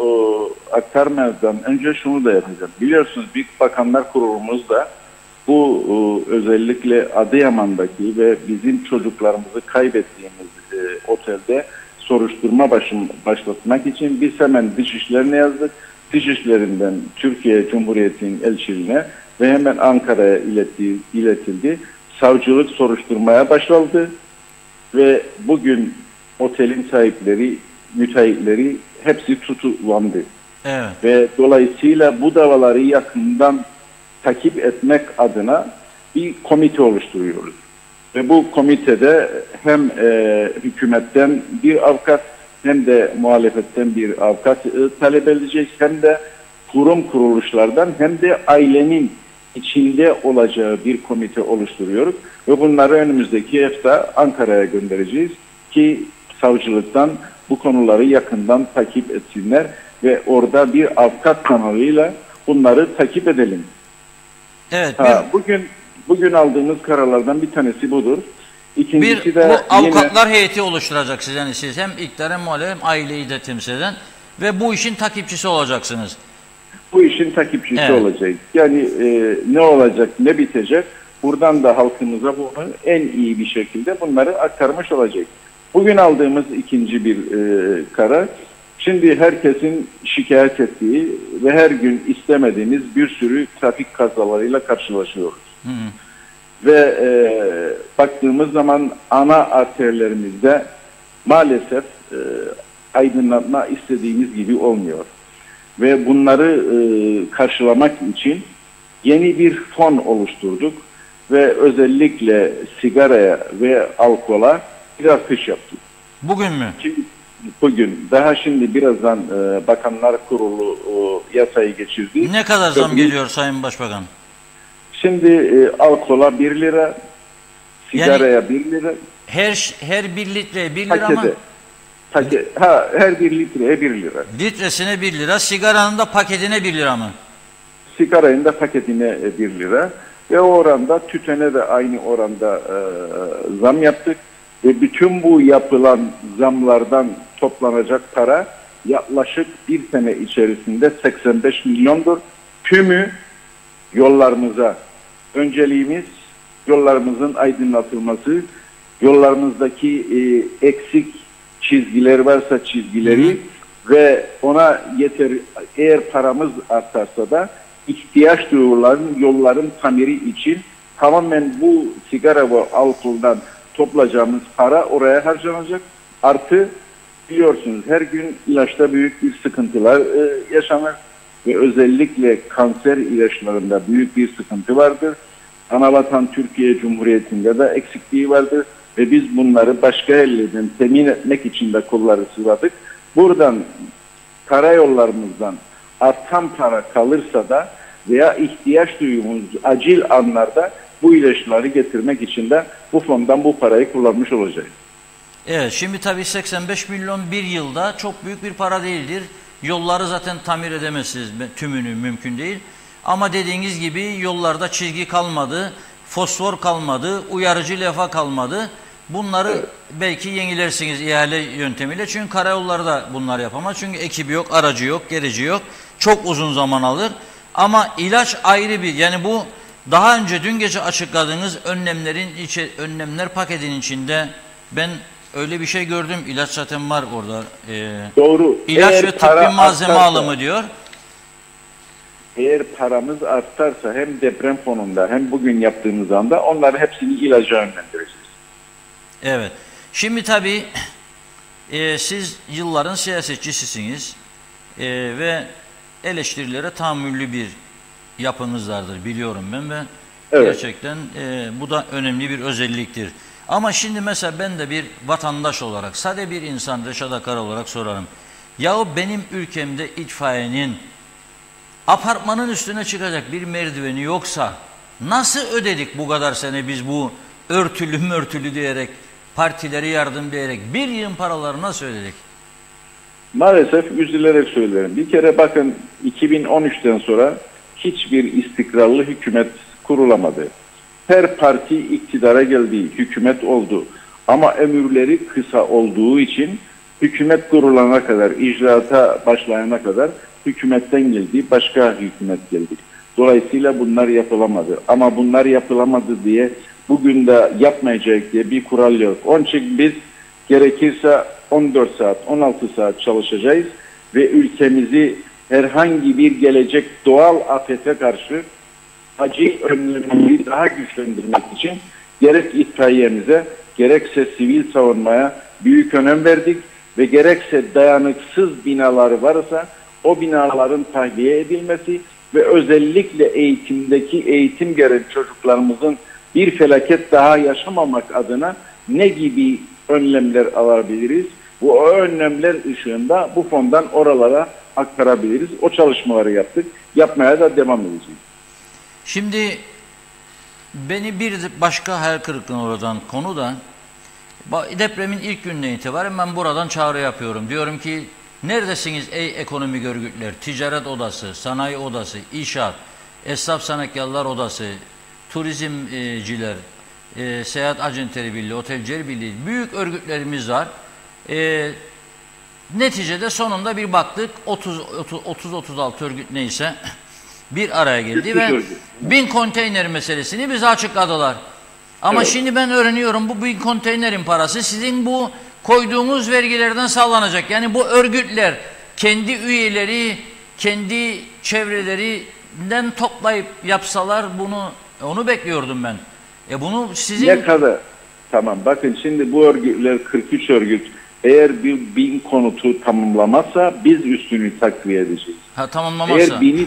aktarmadan önce şunu da yapacağım. Biliyorsunuz Büyük Bakanlar Kurulumuzda bu özellikle Adıyaman'daki ve bizim çocuklarımızı kaybettiğimiz otelde soruşturma başlatmak için biz hemen Dışişleri'ne yazdık. Dışişleri'nden Türkiye Cumhuriyeti'nin elçiliğine ve hemen Ankara'ya iletildi. Savcılık soruşturmaya başladı ve bugün otelin sahipleri, müteahhitleri hepsi tutuklandı. Evet. Ve dolayısıyla bu davaları yakından takip etmek adına bir komite oluşturuyoruz. Ve bu komitede hem hükümetten bir avukat hem de muhalefetten bir avukat talep edeceğiz. Hem de kurum kuruluşlardan hem de ailenin içinde olacağı bir komite oluşturuyoruz. Ve bunları önümüzdeki hafta Ankara'ya göndereceğiz ki savcılıktan bu konuları yakından takip etsinler ve orada bir avukat kanalıyla bunları takip edelim. Evet. Bugün aldığımız kararlardan bir tanesi budur. İkincisi de bu avukatlar heyeti oluşturacaksınız. Yani siz hem iktidar hem muhalefet hem aileyi de temsil eden ve bu işin takipçisi olacaksınız. Bu işin takipçisi evet. olacak. Yani ne olacak, ne bitecek? Buradan da halkımıza bunu en iyi bir şekilde bunları aktarmış olacak. Bugün aldığımız ikinci bir karar. Şimdi herkesin şikayet ettiği ve her gün istemediğimiz bir sürü trafik kazalarıyla karşılaşıyoruz. Hı. Ve baktığımız zaman ana arterlerimizde maalesef aydınlatma istediğimiz gibi olmuyor. Ve bunları karşılamak için yeni bir fon oluşturduk ve özellikle sigaraya ve alkola bir artış yaptık. Bugün mü? Bugün. Daha şimdi birazdan Bakanlar Kurulu yasayı geçirdi. Ne kadar zam geliyor Sayın Başbakan? Şimdi alkola 1 lira, sigaraya yani 1 lira. Her 1 litreye 1 lira mı? Her 1 litreye 1 lira. Litresine 1 lira, sigaranın da paketine 1 lira mı? Sigaranın da paketine 1 lira. Ve o oranda tütüne de aynı oranda zam yaptık. Ve bütün bu yapılan zamlardan toplanacak para yaklaşık bir sene içerisinde 85 milyondur. Tümü yollarımıza. Önceliğimiz yollarımızın aydınlatılması, yollarımızdaki eksik çizgiler varsa çizgileri ve ona yeter, eğer paramız artarsa da ihtiyaç duyulan yolların tamiri için tamamen bu sigara ve alkoldan toplayacağımız para oraya harcanacak. Artı biliyorsunuz her gün ilaçta büyük bir sıkıntılar yaşanır ve özellikle kanser ilaçlarında büyük bir sıkıntı vardır. Anavatan Türkiye Cumhuriyeti'nde de eksikliği vardır ve biz bunları başka yerlerden temin etmek için de kolları sıvadık. Buradan karayollarımızdan artan para kalırsa da veya ihtiyaç duyduğumuz acil anlarda bu ilaçları getirmek için de bu fondan bu parayı kullanmış olacağız. Evet, şimdi tabii 85 milyon bir yılda çok büyük bir para değildir. Yolları zaten tamir edemezsiniz, tümünü mümkün değil. Ama dediğiniz gibi yollarda çizgi kalmadı, fosfor kalmadı, uyarıcı levha kalmadı. Bunları belki yenilersiniz ihale yöntemiyle. Çünkü karayolları da bunlar yapamaz. Çünkü ekibi yok, aracı yok, gereci yok. Çok uzun zaman alır. Ama ilaç ayrı bir, yani bu daha önce dün gece açıkladığınız önlemler paketinin içinde ben öyle bir şey gördüm. İlaç zaten var orada. Doğru. İlaç ve tıbbi malzeme alımı diyor. Eğer paramız artarsa hem deprem fonunda hem bugün yaptığımız anda onları hepsini ilaca yönlendireceğiz. Evet. Şimdi tabii siz yılların siyasetçisisiniz ve eleştirilere tahammüllü bir yapınız vardır biliyorum ben ve evet. Gerçekten bu da önemli bir özelliktir. Ama şimdi mesela ben de bir vatandaş olarak, sade bir insan Reşat Akar olarak sorarım. Yahu benim ülkemde itfaiyenin apartmanın üstüne çıkacak bir merdiveni yoksa nasıl ödedik bu kadar sene biz bu örtülü diyerek, partileri yardım diyerek bir yığın paraları nasıl ödedik? Maalesef üzülerek söylerim. Bir kere bakın 2013'ten sonra hiçbir istikrarlı hükümet kurulamadı. Her parti iktidara geldi, hükümet oldu. Ama ömürleri kısa olduğu için hükümet kurulana kadar, icraata başlayana kadar hükümetten geldi, başka hükümet geldi. Dolayısıyla bunlar yapılamadı. Ama bunlar yapılamadı diye bugün de yapmayacak diye bir kural yok. Onun için biz gerekirse 14 saat, 16 saat çalışacağız ve ülkemizi herhangi bir gelecek doğal afete karşı acil önlemleri daha güçlendirmek için gerek itfaiyemize, gerekse sivil savunmaya büyük önem verdik ve gerekse dayanıksız binaları varsa o binaların tahliye edilmesi ve özellikle eğitim gören çocuklarımızın bir felaket daha yaşamamak adına ne gibi önlemler alabiliriz? Bu önlemler ışığında bu fondan oralara aktarabiliriz. O çalışmaları yaptık. Yapmaya da devam edeceğiz. Şimdi beni bir başka hayal kırıklığına uğratan konu da depremin ilk gününe itibaren ben buradan çağrı yapıyorum. Diyorum ki neredesiniz ey ekonomik örgütler, ticaret odası, sanayi odası, inşaat, esnaf sanatkarlar odası, turizmciler, seyahat acentleri birliği, otelciler birliği, büyük örgütlerimiz var. Neticede sonunda bir baktık 30-36 örgüt neyse bir araya geldi ve 1000 konteyner meselesini bize açıkladılar. Ama evet, şimdi ben öğreniyorum bu 1000 konteynerin parası sizin bu koyduğunuz vergilerden sağlanacak. Yani bu örgütler kendi üyeleri, kendi çevrelerinden toplayıp yapsalar bunu, onu bekliyordum ben. Bunu sizin... Ne kadar? Tamam bakın şimdi bu örgütler 43 örgüt eğer bir 1000 konutu tamamlamazsa biz üstünü takviye edeceğiz. Tamamlamazsa? Eğer 1000'i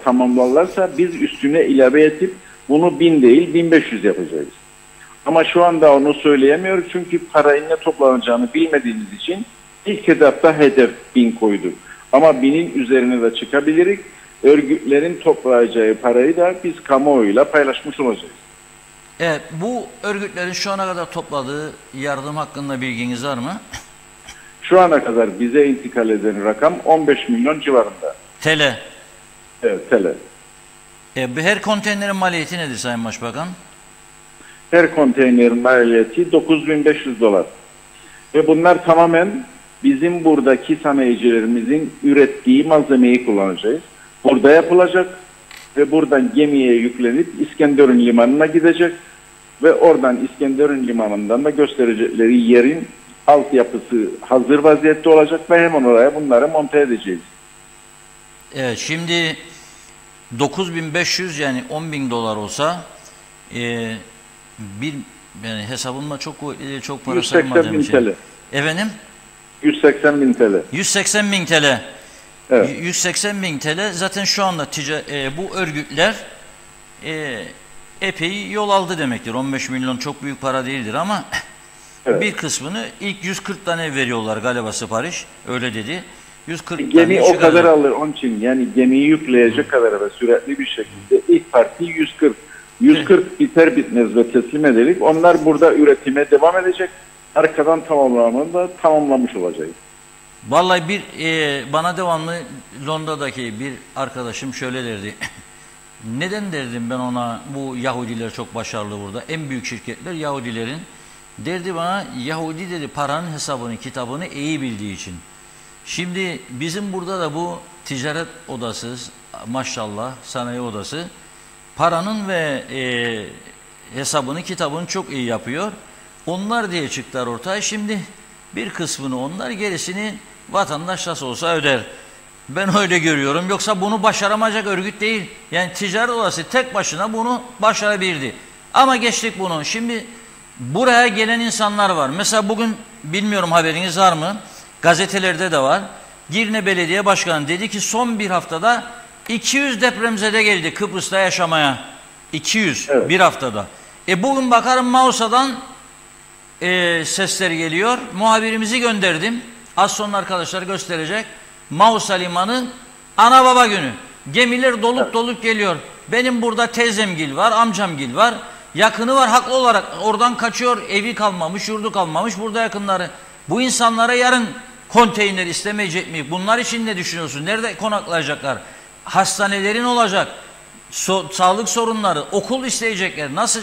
tamamlarlarsa biz üstüne ilave edip bunu 1000 değil 1500 yapacağız. Ama şu anda onu söyleyemiyoruz çünkü parayı ne toplanacağını bilmediğimiz için ilk etapta hedef 1000 koyduk. Ama 1000'in üzerine de çıkabiliriz. Örgütlerin toplayacağı parayı da biz kamuoyuyla paylaşmış olacağız. Evet, bu örgütlerin şu ana kadar topladığı yardım hakkında bilginiz var mı? Şu ana kadar bize intikal eden rakam 15 milyon civarında. TL. Evet, TL. Her konteynerin maliyeti nedir Sayın Başbakan? Her konteynerin maliyeti 9500 dolar. Ve bunlar tamamen bizim buradaki sanayicilerimizin ürettiği malzemeyi kullanacağız. Burada yapılacak ve buradan gemiye yüklenip İskenderun limanına gidecek ve oradan İskenderun limanından da gösterecekleri yerin altyapısı hazır vaziyette olacak ve hemen oraya bunları monte edeceğiz. Evet, şimdi 9500 yani 10.000 dolar olsa yani hesabımda çok kuvvetli, çok para sayılmaz. 180 bin TL. Efendim? 180 bin TL. 180 bin TL. Evet. 180 bin TL zaten şu anda bu örgütler epey yol aldı demektir. 15 milyon çok büyük para değildir ama evet, bir kısmını ilk 140 tane veriyorlar galiba sipariş. Öyle dedi. 140 gemi tane o kadar alır onun için yani gemiyi yükleyecek kadar ve süratli bir şekilde ilk parti 140. 140 biter bitmez ve teslim edilik. Onlar burada üretime devam edecek. Arkadan tamamlamanı da tamamlamış olacağız. Vallahi bana devamlı Londra'daki bir arkadaşım şöyle derdi. Neden derdim ben ona bu Yahudiler çok başarılı burada. En büyük şirketler Yahudilerin. Derdi bana Yahudi dedi paranın hesabını kitabını iyi bildiği için. Şimdi bizim burada da bu ticaret odası maşallah sanayi odası paranın ve hesabını kitabını çok iyi yapıyor. Onlar diye çıktılar ortaya. Şimdi bir kısmını onlar gerisini vatandaş nasıl olsa öder. Ben öyle görüyorum. Yoksa bunu başaramayacak örgüt değil. Yani ticaret odası tek başına bunu başarabildi. Ama geçtik bunu. Şimdi buraya gelen insanlar var. Mesela bugün bilmiyorum haberiniz var mı? Gazetelerde de var. Girne Belediye Başkanı dedi ki son bir haftada 200 depremzede geldi Kıbrıs'ta yaşamaya. 200 evet, bir haftada. Bugün bakarım Mausa'dan sesler geliyor. Muhabirimizi gönderdim. Az sonra arkadaşlar gösterecek. Mausa Limanı ana baba günü. Gemiler dolup dolup geliyor. Benim burada teyzemgil var, amcamgil var. Yakını var haklı olarak oradan kaçıyor. Evi kalmamış, yurdu kalmamış. Burada yakınları. Bu insanlara yarın Konteyner istemeyecek mi? Bunlar için ne düşünüyorsun? Nerede konaklayacaklar? Hastanelerin olacak. Sağlık sorunları, okul isteyecekler. Nasıl?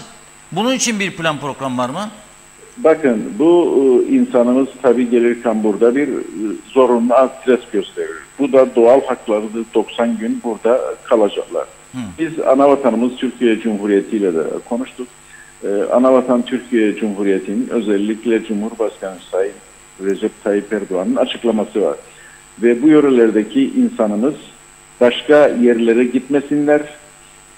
Bunun için bir plan program var mı? Bakın bu insanımız tabii gelirken burada bir zorunlu adres gösterir. Bu da doğal haklarıdır. 90 gün burada kalacaklar. Biz anavatanımız Türkiye Cumhuriyeti ile de konuştuk. Anavatan Türkiye Cumhuriyeti'nin özellikle Cumhurbaşkanı Sayın Recep Tayyip Erdoğan'ın açıklaması var. Ve bu yörelerdeki insanımız başka yerlere gitmesinler.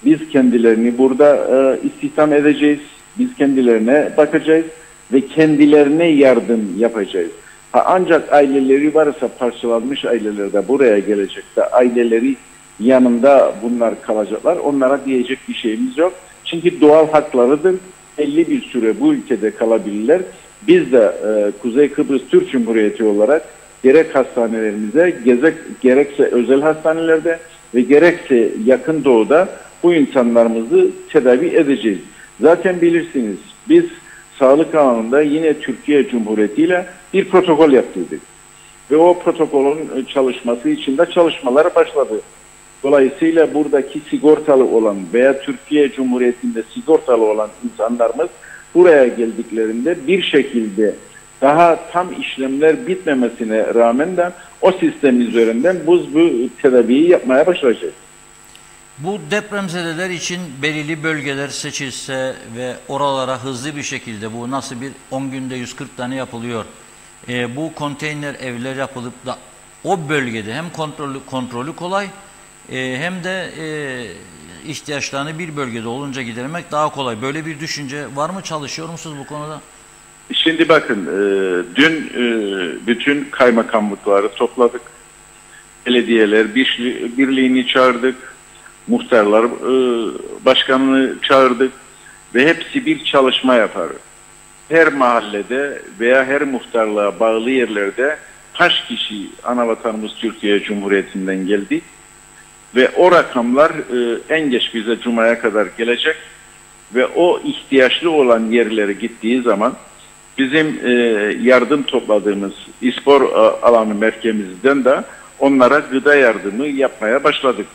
Biz kendilerini burada istihdam edeceğiz. Biz kendilerine bakacağız ve kendilerine yardım yapacağız. Ancak aileleri varsa parçalanmış ailelerde buraya gelecek de aileleri yanında bunlar kalacaklar. Onlara diyecek bir şeyimiz yok. Çünkü doğal haklarıdır. 50 bir süre bu ülkede kalabilirler. Biz de Kuzey Kıbrıs Türk Cumhuriyeti olarak gerek hastanelerimize, gerekse özel hastanelerde ve gerekse yakın doğuda bu insanlarımızı tedavi edeceğiz. Zaten bilirsiniz biz sağlık alanında yine Türkiye Cumhuriyeti ile bir protokol yaptırdık. Ve o protokolün çalışması için de çalışmalar başladı. Dolayısıyla buradaki sigortalı olan veya Türkiye Cumhuriyeti'nde sigortalı olan insanlarımız buraya geldiklerinde bir şekilde daha tam işlemler bitmemesine rağmen de o sistem üzerinden bu tedaviyi yapmaya başlayacağız. Bu depremzedeler için belirli bölgeler seçilse ve oralara hızlı bir şekilde bu nasıl bir 10 günde 140 tane yapılıyor. Bu konteyner evler yapılıp da o bölgede hem kontrolü kolay hem de ihtiyaçlarını bir bölgede olunca gidermek daha kolay. Böyle bir düşünce var mı? Çalışıyor musunuz bu konuda? Şimdi bakın dün bütün kaymakamlıkları topladık. Belediyeler birliğini çağırdık. Muhtarlar başkanını çağırdık ve hepsi bir çalışma yapar. Her mahallede veya her muhtarlığa bağlı yerlerde kaç kişi anavatanımız Türkiye Cumhuriyeti'nden geldi ve o rakamlar en geç bize Cuma'ya kadar gelecek ve o ihtiyaçlı olan yerlere gittiği zaman bizim yardım topladığımız İspor alanı merkezimizden de onlara gıda yardımı yapmaya başladık.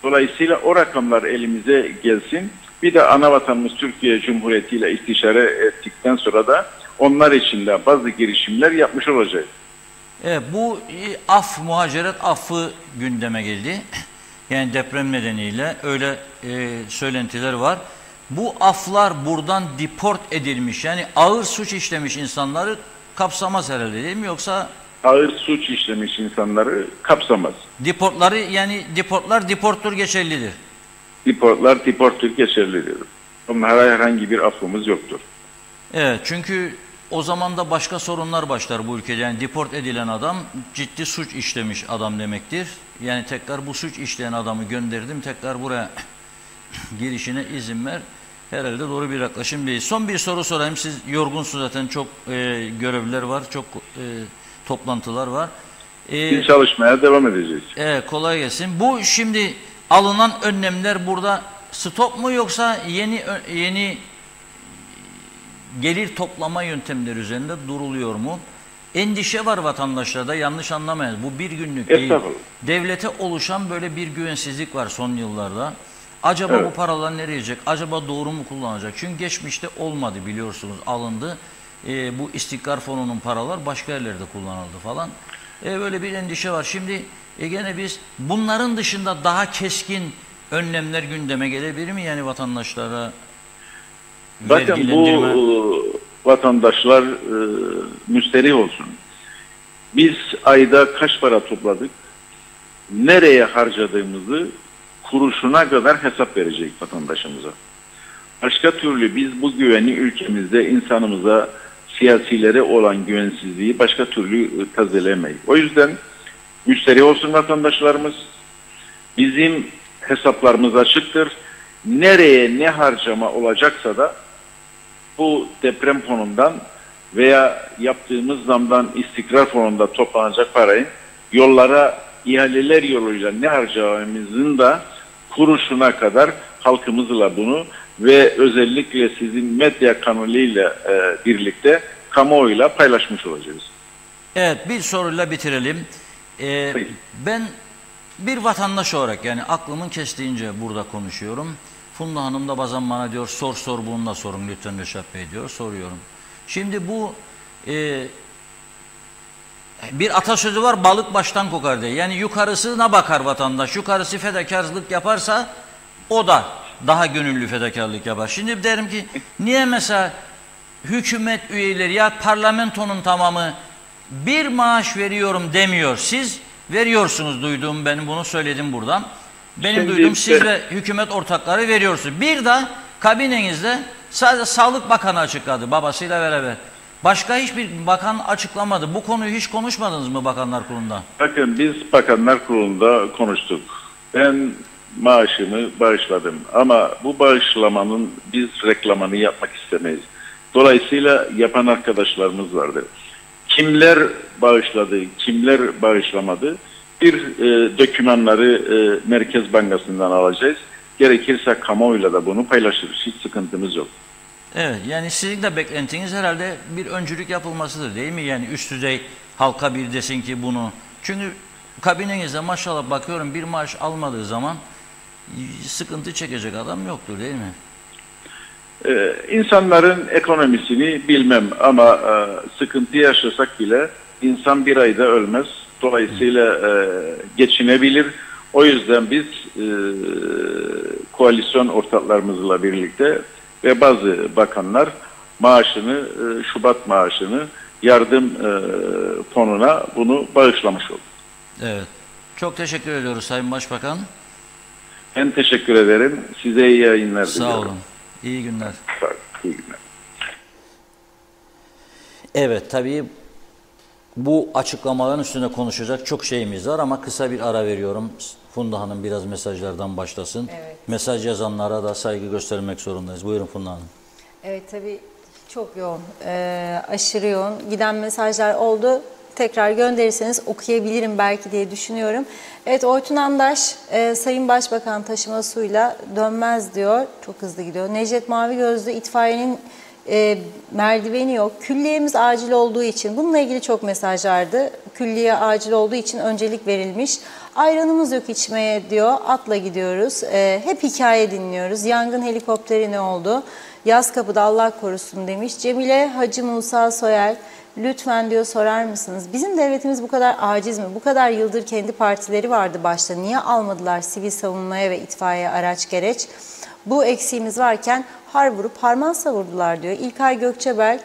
Dolayısıyla o rakamlar elimize gelsin. Bir de anavatanımız Türkiye Cumhuriyeti ile istişare ettikten sonra da onlar için de bazı girişimler yapmış olacağız. Evet, bu muhaciret affı gündeme geldi. Yani deprem nedeniyle öyle söylentiler var. Bu aflar buradan deport edilmiş, yani ağır suç işlemiş insanları kapsamaz herhalde, değil mi? Yoksa ağır suç işlemiş insanları kapsamaz. Deportları, yani deporttur geçerlidir. Deporttur geçerlidir. Onlara herhangi bir affımız yoktur. Evet, çünkü o zaman da başka sorunlar başlar bu ülkede. Yani deport edilen adam ciddi suç işlemiş adam demektir. Yani tekrar bu suç işleyen adamı gönderdim, tekrar buraya girişine izin ver. Herhalde doğru bir yaklaşım değil. Son bir soru sorayım. Siz yorgunsunuz zaten, çok görevler var, çok toplantılar var. Biz çalışmaya devam edeceğiz. Kolay gelsin. Bu şimdi alınan önlemler burada stop mu, yoksa yeni gelir toplama yöntemleri üzerinde duruluyor mu? Endişe var vatandaşlarda, yanlış anlamayın. Bu bir günlük değil. Devlete oluşan böyle bir güvensizlik var son yıllarda. Acaba bu paralar nereye gidecek? Acaba doğru mu kullanacak? Çünkü geçmişte olmadı, biliyorsunuz, alındı. Bu istikrar fonunun paralar başka yerlerde kullanıldı falan. Böyle bir endişe var. Şimdi gene biz bunların dışında daha keskin önlemler gündeme gelebilir mi? Yani vatandaşlara bakın bu vatandaşlar müsterih olsun. Biz ayda kaç para topladık? Nereye harcadığımızı kuruşuna kadar hesap verecek vatandaşımıza. Başka türlü biz bu güveni ülkemizde insanımıza, siyasilere olan güvensizliği başka türlü tazelemeyiz. O yüzden müşteri olsun vatandaşlarımız. Bizim hesaplarımız açıktır. Nereye ne harcama olacaksa da bu deprem fonundan veya yaptığımız zamdan istikrar fonunda toplanacak parayı yollara, ihaleler yoluyla ne harcamamızın da kuruşuna kadar halkımızla bunu ve özellikle sizin medya kanalıyla birlikte kamuoyuyla paylaşmış olacağız. Evet, bir soruyla bitirelim. Ben bir vatandaş olarak, yani aklımın kestiğince burada konuşuyorum. Funda Hanım da bazen bana diyor sor bununla sorun lütfen Reşat Bey diyor, soruyorum. Şimdi bu bir atasözü var, balık baştan kokar diye. Yani yukarısına bakar vatandaş, yukarısı fedakarlık yaparsa o da daha gönüllü fedakarlık yapar. Şimdi derim ki niye mesela hükümet üyeleri ya parlamentonun tamamı bir maaş veriyorum demiyor. Siz veriyorsunuz, duyduğum, ben bunu söyledim buradan. Benim duyduğum siz ve hükümet ortakları veriyorsunuz. Bir de kabinenizde sadece Sağlık Bakanı açıkladı babasıyla beraber. Başka hiçbir bakan açıklamadı. Bu konuyu hiç konuşmadınız mı Bakanlar Kurulu'nda? Bakın biz Bakanlar Kurulu'nda konuştuk. Ben maaşımı bağışladım ama bu bağışlamanın biz reklamını yapmak istemeyiz. Dolayısıyla yapan arkadaşlarımız vardı. Kimler bağışladı, kimler bağışlamadı? Bir dokümanları Merkez Bankası'ndan alacağız. Gerekirse kamuoyuyla da bunu paylaşırız. Hiç sıkıntımız yok. Evet, yani sizin de beklentiniz herhalde bir öncülük yapılmasıdır değil mi? Yani üst düzey halka bir desin ki bunu. Çünkü kabinenizde maşallah bakıyorum bir maaş almadığı zaman sıkıntı çekecek adam yoktur değil mi? İnsanların ekonomisini bilmem ama sıkıntı yaşasak bile insan bir ayda ölmez. Dolayısıyla geçinebilir. O yüzden biz koalisyon ortaklarımızla birlikte ve bazı bakanlar maaşını, Şubat maaşını yardım fonuna bunu bağışlamış oldu. Evet. Çok teşekkür ediyoruz Sayın Başbakan. Ben teşekkür ederim. Size iyi yayınlar diliyorum. Sağ olun. İyi günler. Sağ olun. İyi günler. Evet, tabii bu açıklamaların üstüne konuşacak çok şeyimiz var ama kısa bir ara veriyorum. Funda Hanım biraz mesajlardan başlasın. Evet. Mesaj yazanlara da saygı göstermek zorundayız. Buyurun Funda Hanım. Evet, tabii çok yoğun, aşırı yoğun giden mesajlar oldu. Tekrar gönderirseniz okuyabilirim belki diye düşünüyorum. Evet, Oytun Andaş, Sayın Başbakan taşıma suyla dönmez diyor. Çok hızlı gidiyor. Necdet Mavigözlü, itfaiyenin merdiveni yok. Külliyemiz acil olduğu için, bununla ilgili çok mesaj vardı. Külliye acil olduğu için öncelik verilmiş. Ayranımız yok içmeye diyor. Atla gidiyoruz. Hep hikaye dinliyoruz. Yangın helikopteri ne oldu? Yaz kapıda Allah korusun demiş. Cemile Hacı Musa Soyer, lütfen diyor sorar mısınız? Bizim devletimiz bu kadar aciz mi? Bu kadar yıldır kendi partileri vardı başta. Niye almadılar sivil savunmaya ve itfaiye araç gereç? Bu eksiğimiz varken har vurup harman savurdular diyor. İlkay Gökçebel,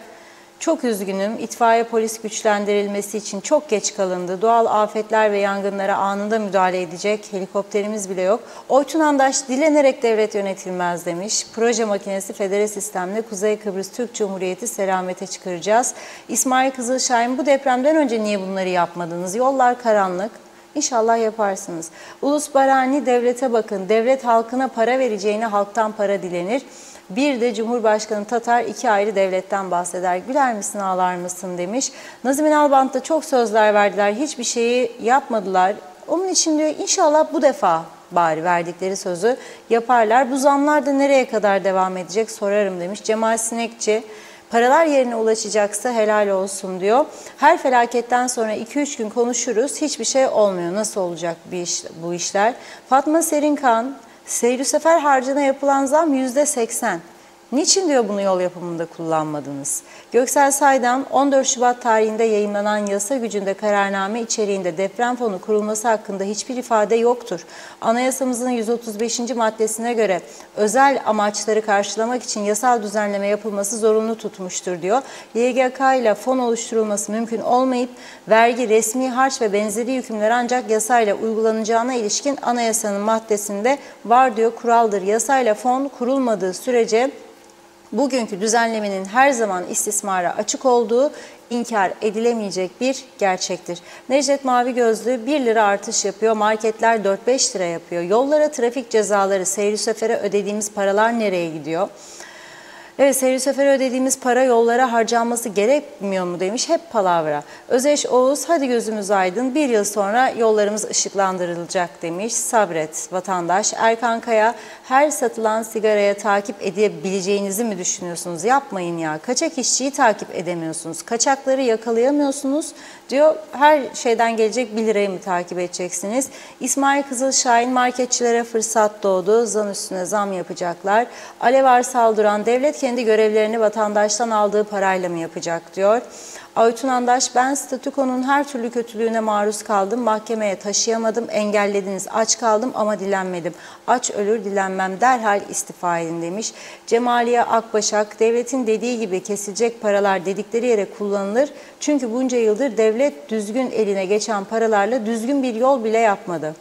çok üzgünüm. İtfaiye polis güçlendirilmesi için çok geç kalındı. Doğal afetler ve yangınlara anında müdahale edecek helikopterimiz bile yok. Oytun Andaş, dilenerek devlet yönetilmez demiş. Proje makinesi federe sistemle Kuzey Kıbrıs Türk Cumhuriyeti selamete çıkaracağız. İsmail Kızılşahin, bu depremden önce niye bunları yapmadınız? Yollar karanlık. İnşallah yaparsınız. Ulus Barani, devlete bakın. Devlet halkına para vereceğine halktan para dilenir. Bir de Cumhurbaşkanı Tatar iki ayrı devletten bahseder. Güler misin ağlar mısın demiş. Nazım Ünal da çok sözler verdiler. Hiçbir şeyi yapmadılar. Onun için diyor inşallah bu defa bari verdikleri sözü yaparlar. Bu zamlar da nereye kadar devam edecek sorarım demiş. Cemal Sinekçi, paralar yerine ulaşacaksa helal olsun diyor. Her felaketten sonra 2-3 gün konuşuruz. Hiçbir şey olmuyor. Nasıl olacak bu işler? Fatma Serinkan, seyri sefer harcına yapılan zam %80. Niçin diyor bunu yol yapımında kullanmadınız? Göksel Saydam, 14 Şubat tarihinde yayımlanan yasa gücünde kararname içeriğinde deprem fonu kurulması hakkında hiçbir ifade yoktur. Anayasamızın 135. maddesine göre özel amaçları karşılamak için yasal düzenleme yapılması zorunlu tutmuştur diyor. YGK ile fon oluşturulması mümkün olmayıp vergi, resmi harç ve benzeri yükümler ancak yasayla uygulanacağına ilişkin anayasanın maddesinde var diyor, kuraldır. Yasayla fon kurulmadığı sürece bugünkü düzenlemenin her zaman istismara açık olduğu inkar edilemeyecek bir gerçektir. Necdet Mavigözlü 1 lira artış yapıyor, marketler 4-5 lira yapıyor. Yollara trafik cezaları, seyri sefere ödediğimiz paralar nereye gidiyor? Evet, seyir seferi ödediğimiz para yollara harcanması gerekmiyor mu demiş. Hep palavra. Özeş Oğuz, hadi gözümüz aydın, bir yıl sonra yollarımız ışıklandırılacak demiş. Sabret vatandaş. Erkan Kaya, her satılan sigaraya takip edebileceğinizi mi düşünüyorsunuz? Yapmayın ya. Kaçak işçiyi takip edemiyorsunuz. Kaçakları yakalayamıyorsunuz diyor. Her şeyden gelecek 1 lirayı mı takip edeceksiniz? İsmail Kızılşahin, marketçilere fırsat doğdu. Zam üstüne zam yapacaklar. Alev Arsal Duran, devlet kendi görevlerini vatandaştan aldığı parayla mı yapacak diyor. Aytun Andaş, ben statükonun her türlü kötülüğüne maruz kaldım. Mahkemeye taşıyamadım, engellediniz. Aç kaldım ama dilenmedim. Aç ölür dilenmem, derhal istifa edin demiş. Cemaliye Akbaşak, devletin dediği gibi kesilecek paralar dedikleri yere kullanılır. Çünkü bunca yıldır devlet düzgün eline geçen paralarla düzgün bir yol bile yapmadı.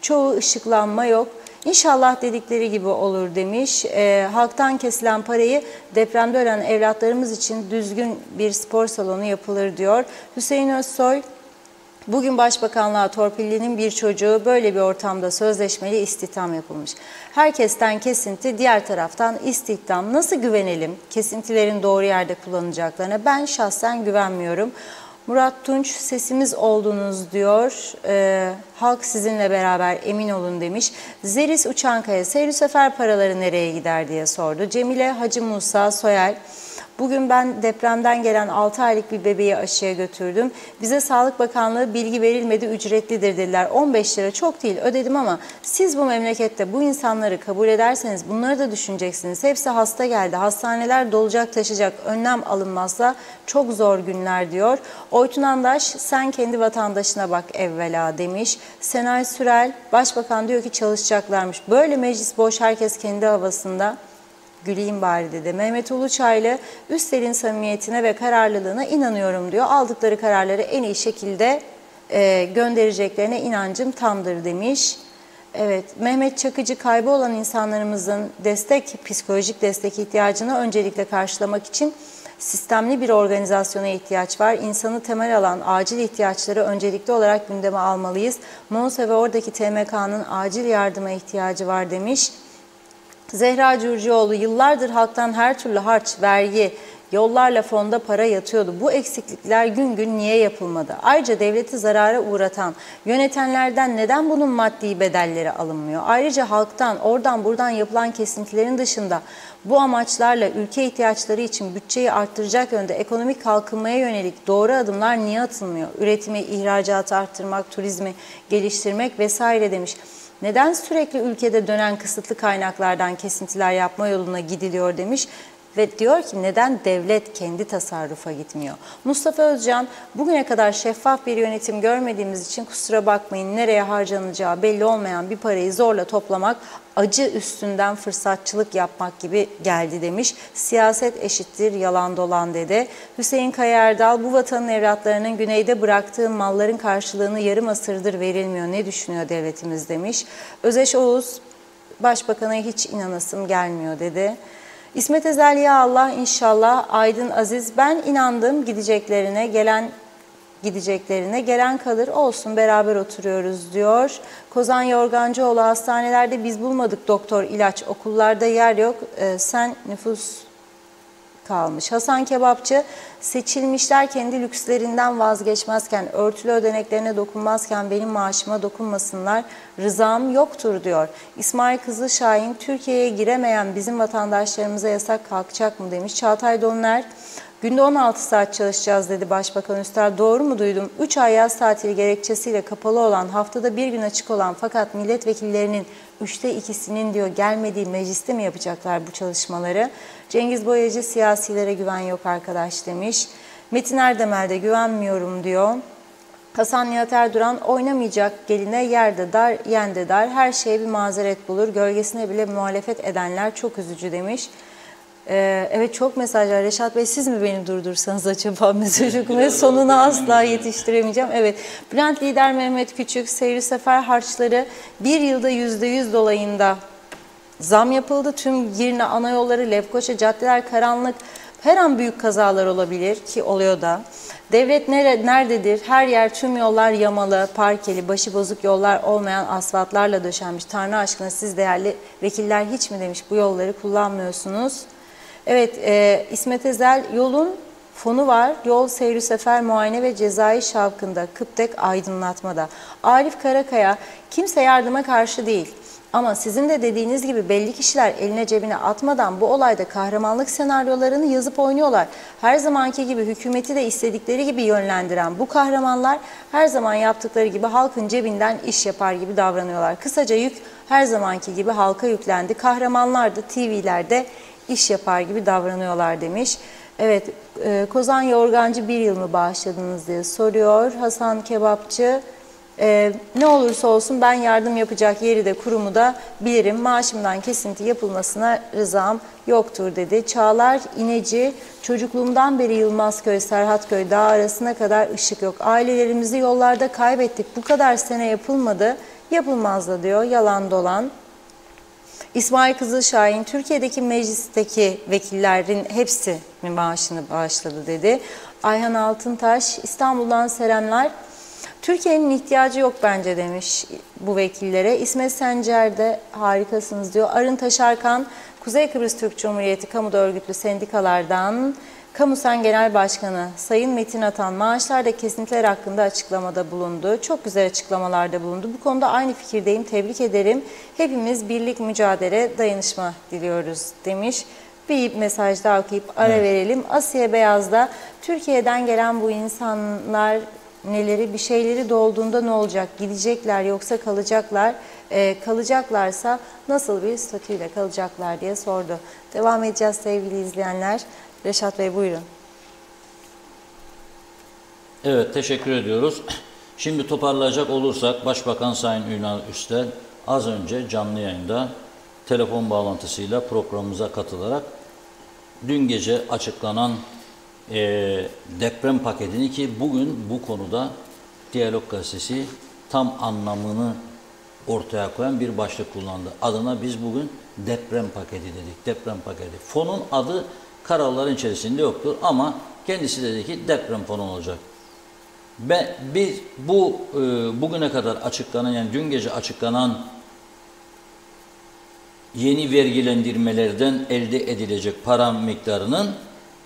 Çoğu ışıklanma yok. İnşallah dedikleri gibi olur demiş. Halktan kesilen parayı depremde ölen evlatlarımız için düzgün bir spor salonu yapılır diyor. Hüseyin Özsoy, bugün Başbakanlığa torpillinin bir çocuğu, böyle bir ortamda sözleşmeli istihdam yapılmış. Herkesten kesinti, diğer taraftan istihdam. Nasıl güvenelim kesintilerin doğru yerde kullanılacaklarına? Ben şahsen güvenmiyorum. Murat Tunç, sesimiz oldunuz diyor. Halk sizinle beraber, emin olun demiş. Zeris Uçankaya, seyir sefer paraları nereye gider diye sordu. Cemile Hacı Musa Soyal, bugün ben depremden gelen 6 aylık bir bebeği aşıya götürdüm. Bize Sağlık Bakanlığı bilgi verilmedi, ücretlidir dediler. 15 lira çok değil, ödedim ama siz bu memlekette bu insanları kabul ederseniz bunları da düşüneceksiniz. Hepsi hasta geldi, hastaneler dolacak taşacak, önlem alınmazsa çok zor günler diyor. Oytun Andaş, sen kendi vatandaşına bak evvela demiş. Senay Sürel, Başbakan diyor ki çalışacaklarmış. Böyle meclis boş, herkes kendi havasında. Güleyim bari dedi. Mehmet Uluçaylı, Üstel'in samimiyetine ve kararlılığına inanıyorum diyor. Aldıkları kararları en iyi şekilde göndereceklerine inancım tamdır demiş. Evet, Mehmet Çakıcı, kaybı olan insanlarımızın psikolojik destek ihtiyacını öncelikle karşılamak için sistemli bir organizasyona ihtiyaç var. İnsanı temel alan acil ihtiyaçları öncelikli olarak gündeme almalıyız. MONSA ve oradaki TMK'nın acil yardıma ihtiyacı var demiş. Zehra Cürcüoğlu, yıllardır halktan her türlü harç, vergi, yollarla fonda para yatıyordu. Bu eksiklikler gün gün niye yapılmadı? Ayrıca devleti zarara uğratan yönetenlerden neden bunun maddi bedelleri alınmıyor? Ayrıca halktan oradan buradan yapılan kesintilerin dışında bu amaçlarla ülke ihtiyaçları için bütçeyi arttıracak yönde ekonomik kalkınmaya yönelik doğru adımlar niye atılmıyor? Üretimi, ihracatı arttırmak, turizmi geliştirmek vesaire demiş. Neden sürekli ülkede dönen kısıtlı kaynaklardan kesintiler yapma yoluna gidiliyor demiş. Ve diyor ki neden devlet kendi tasarrufa gitmiyor? Mustafa Özcan, bugüne kadar şeffaf bir yönetim görmediğimiz için kusura bakmayın, nereye harcanacağı belli olmayan bir parayı zorla toplamak, acı üstünden fırsatçılık yapmak gibi geldi demiş. Siyaset eşittir yalan dolan dedi. Hüseyin Kaya Erdal, bu vatanın evlatlarının güneyde bıraktığı malların karşılığını yarım asırdır verilmiyor. Ne düşünüyor devletimiz demiş. Özeş Oğuz, Başbakan'a hiç inanasım gelmiyor dedi. İsmet Ezel, ya Allah inşallah. Aydın Aziz, ben inandım gideceklerine, gelen kalır, olsun beraber oturuyoruz diyor. Kozan Yorgancıoğlu, hastanelerde biz bulmadık doktor, ilaç, okullarda yer yok, sen nüfus kalmış. Hasan Kebapçı, seçilmişler kendi lükslerinden vazgeçmezken, örtülü ödeneklerine dokunmazken benim maaşıma dokunmasınlar, rızam yoktur diyor. İsmail Kızılşahin, Türkiye'ye giremeyen bizim vatandaşlarımıza yasak kalkacak mı demiş. Çağatay Donner, günde 16 saat çalışacağız dedi Başbakan Üstel. Doğru mu duydum? 3 ay yaz tatili gerekçesiyle kapalı olan, haftada bir gün açık olan fakat milletvekillerinin 2/3'ünün diyor gelmediği mecliste mi yapacaklar bu çalışmaları? Cengiz Boyacı, siyasilere güven yok arkadaş demiş. Metin Erdemel de güvenmiyorum diyor. Hasan Nihat Erduran, oynamayacak geline yerde dar, yende dar, her şeye bir mazeret bulur. Gölgesine bile muhalefet edenler çok üzücü demiş. Evet, çok mesajlar. Reşat Bey, siz mi beni durdursanız acaba mesaj okumaya, sonuna asla yetiştiremeyeceğim. Evet, Bülent Lider Mehmet Küçük, seyir sefer harçları bir yılda %100 dolayında zam yapıldı. Tüm Girne ana yolları, Lefkoşa, caddeler karanlık. Her an büyük kazalar olabilir ki oluyor da. Devlet nerededir? Her yer, tüm yollar yamalı, parkeli, başı bozuk yollar olmayan asfaltlarla döşenmiş. Tanrı aşkına siz değerli vekiller hiç mi demiş bu yolları kullanmıyorsunuz? Evet, İsmet Ezel, yolun fonu var. Yol seyri sefer muayene ve cezai şavkında, Kıptek aydınlatmada. Arif Karakaya, kimse yardıma karşı değil. Ama sizin de dediğiniz gibi belli kişiler eline cebine atmadan bu olayda kahramanlık senaryolarını yazıp oynuyorlar. Her zamanki gibi hükümeti de istedikleri gibi yönlendiren bu kahramanlar her zaman yaptıkları gibi halkın cebinden iş yapar gibi davranıyorlar. Kısaca yük her zamanki gibi halka yüklendi. Kahramanlar da TV'lerde iş yapar gibi davranıyorlar demiş. Evet, Kozan Yorgancı bir yıl mı bağışladınız diye soruyor. Hasan Kebapçı, ne olursa olsun ben yardım yapacak yeri de kurumu da bilirim. Maaşımdan kesinti yapılmasına rızam yoktur dedi. Çağlar İneci, çocukluğumdan beri Yılmazköy, Serhatköy dağ arasına kadar ışık yok. Ailelerimizi yollarda kaybettik. Bu kadar sene yapılmadı. Yapılmaz da diyor. Yalan dolan. İsmail Kızılşahin, Türkiye'deki meclisteki vekillerin hepsinin maaşını bağışladı dedi. Ayhan Altıntaş, İstanbul'dan selamlar. Türkiye'nin ihtiyacı yok bence demiş bu vekillere. İsmet Sencer de harikasınız diyor. Arın Taşarkan, Kuzey Kıbrıs Türk Cumhuriyeti Kamuda Örgütlü Sendikalardan Kamusen Genel Başkanı Sayın Metin Atan maaşlarda kesintiler hakkında açıklamada bulundu. Çok güzel açıklamalarda bulundu. Bu konuda aynı fikirdeyim. Tebrik ederim. Hepimiz birlik, mücadele, dayanışma diliyoruz demiş. Bir mesaj daha okuyup ara verelim. Asiye Beyaz'da Türkiye'den gelen bu insanlar neleri, bir şeyleri dolduğunda ne olacak? Gidecekler yoksa kalacaklar? Kalacaklarsa nasıl bir statüyle kalacaklar diye sordu. Devam edeceğiz sevgili izleyenler. Reşat Bey buyurun. Evet, teşekkür ediyoruz. Şimdi toparlayacak olursak Başbakan Sayın Ünal Üstel az önce canlı yayında telefon bağlantısıyla programımıza katılarak dün gece açıklanan deprem paketini, ki bugün bu konuda Diyalog Gazetesi tam anlamını ortaya koyan bir başlık kullandı. Adına biz bugün deprem paketi dedik. Deprem paketi. Fonun adı kararların içerisinde yoktur ama kendisi dedi ki deprem fonu olacak. Biz bugüne kadar açıklanan, yani dün gece açıklanan yeni vergilendirmelerden elde edilecek para miktarının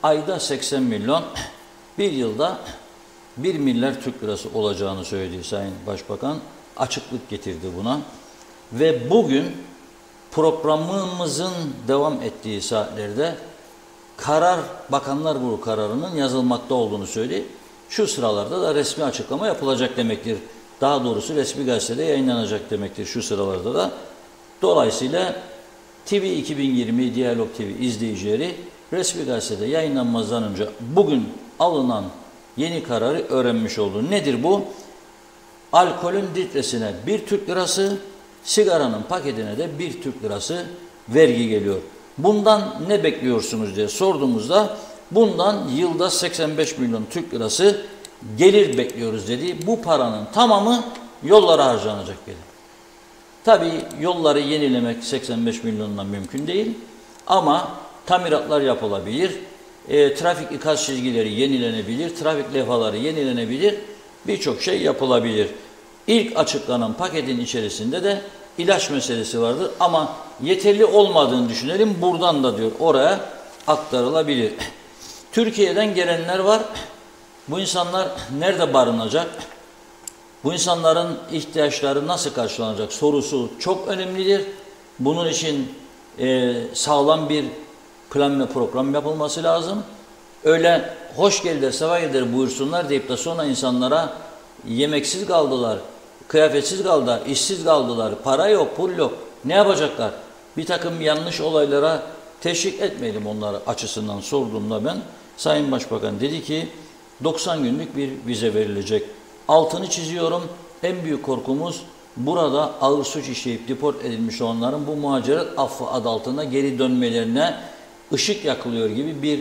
ayda 80 milyon, bir yılda 1 milyar Türk lirası olacağını söyledi Sayın Başbakan. Açıklık getirdi buna. Ve bugün programımızın devam ettiği saatlerde Bakanlar Kurulu kararının yazılmakta olduğunu söyledi. Şu sıralarda da resmi açıklama yapılacak demektir. Daha doğrusu resmi gazetede yayınlanacak demektir şu sıralarda da. Dolayısıyla TV 2020 Diyalog TV izleyicileri resmi gazetede yayınlanmazdan önce bugün alınan yeni kararı öğrenmiş oldu. Nedir bu? Alkolün litresine 1 Türk lirası, sigaranın paketine de 1 Türk lirası vergi geliyor. Bundan ne bekliyorsunuz diye sorduğumuzda bundan yılda 85 milyon Türk lirası gelir bekliyoruz dedi. Bu paranın tamamı yollara harcanacak dedi. Tabii yolları yenilemek 85 milyondan mümkün değil ama tamiratlar yapılabilir, trafik ikaz çizgileri yenilenebilir, trafik levhaları yenilenebilir, birçok şey yapılabilir. İlk açıklanan paketin içerisinde de ilaç meselesi vardır ama yeterli olmadığını düşünelim. Buradan da diyor oraya aktarılabilir. Türkiye'den gelenler var. Bu insanlar nerede barınacak? Bu insanların ihtiyaçları nasıl karşılanacak sorusu çok önemlidir. Bunun için sağlam bir plan ve program yapılması lazım. Öyle hoş geldin, sefa geldin buyursunlar deyip de sonra insanlara yemeksiz kaldılar, kıyafetsiz kaldılar, işsiz kaldılar, para yok, pul yok. Ne yapacaklar? Bir takım yanlış olaylara teşvik etmeyelim onları açısından sorduğumda ben. Sayın Başbakan dedi ki 90 günlük bir vize verilecek. Altını çiziyorum. En büyük korkumuz burada ağır suç işleyip deport edilmiş olanların bu muhaciret affı adı altında geri dönmelerine ışık yakılıyor gibi bir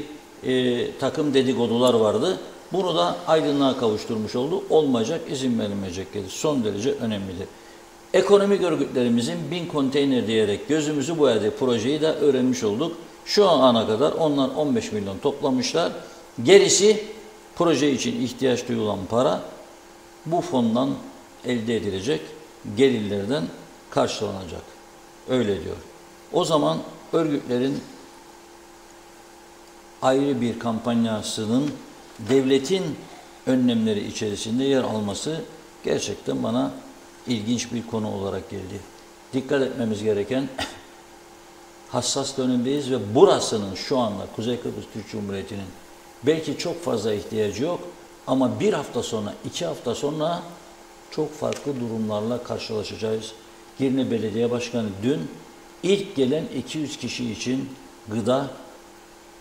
takım dedikodular vardı. Bunu da aydınlığa kavuşturmuş oldu. Olmayacak, izin verilmeyecek dedi. Son derece önemlidir. Ekonomik örgütlerimizin 1000 konteyner diyerek gözümüzü boyadığı projeyi de öğrenmiş olduk. Şu ana kadar onlar 15 milyon toplamışlar. Gerisi proje için ihtiyaç duyulan para bu fondan elde edilecek gelirlerden karşılanacak. Öyle diyor. O zaman örgütlerin ayrı bir kampanyasının devletin önlemleri içerisinde yer alması gerçekten bana ilginç bir konu olarak geldi. Dikkat etmemiz gereken hassas dönemdeyiz ve burasının şu anda Kuzey Kıbrıs Türk Cumhuriyeti'nin belki çok fazla ihtiyacı yok ama bir hafta sonra, 2 hafta sonra çok farklı durumlarla karşılaşacağız. Girne Belediye Başkanı dün ilk gelen 200 kişi için gıda,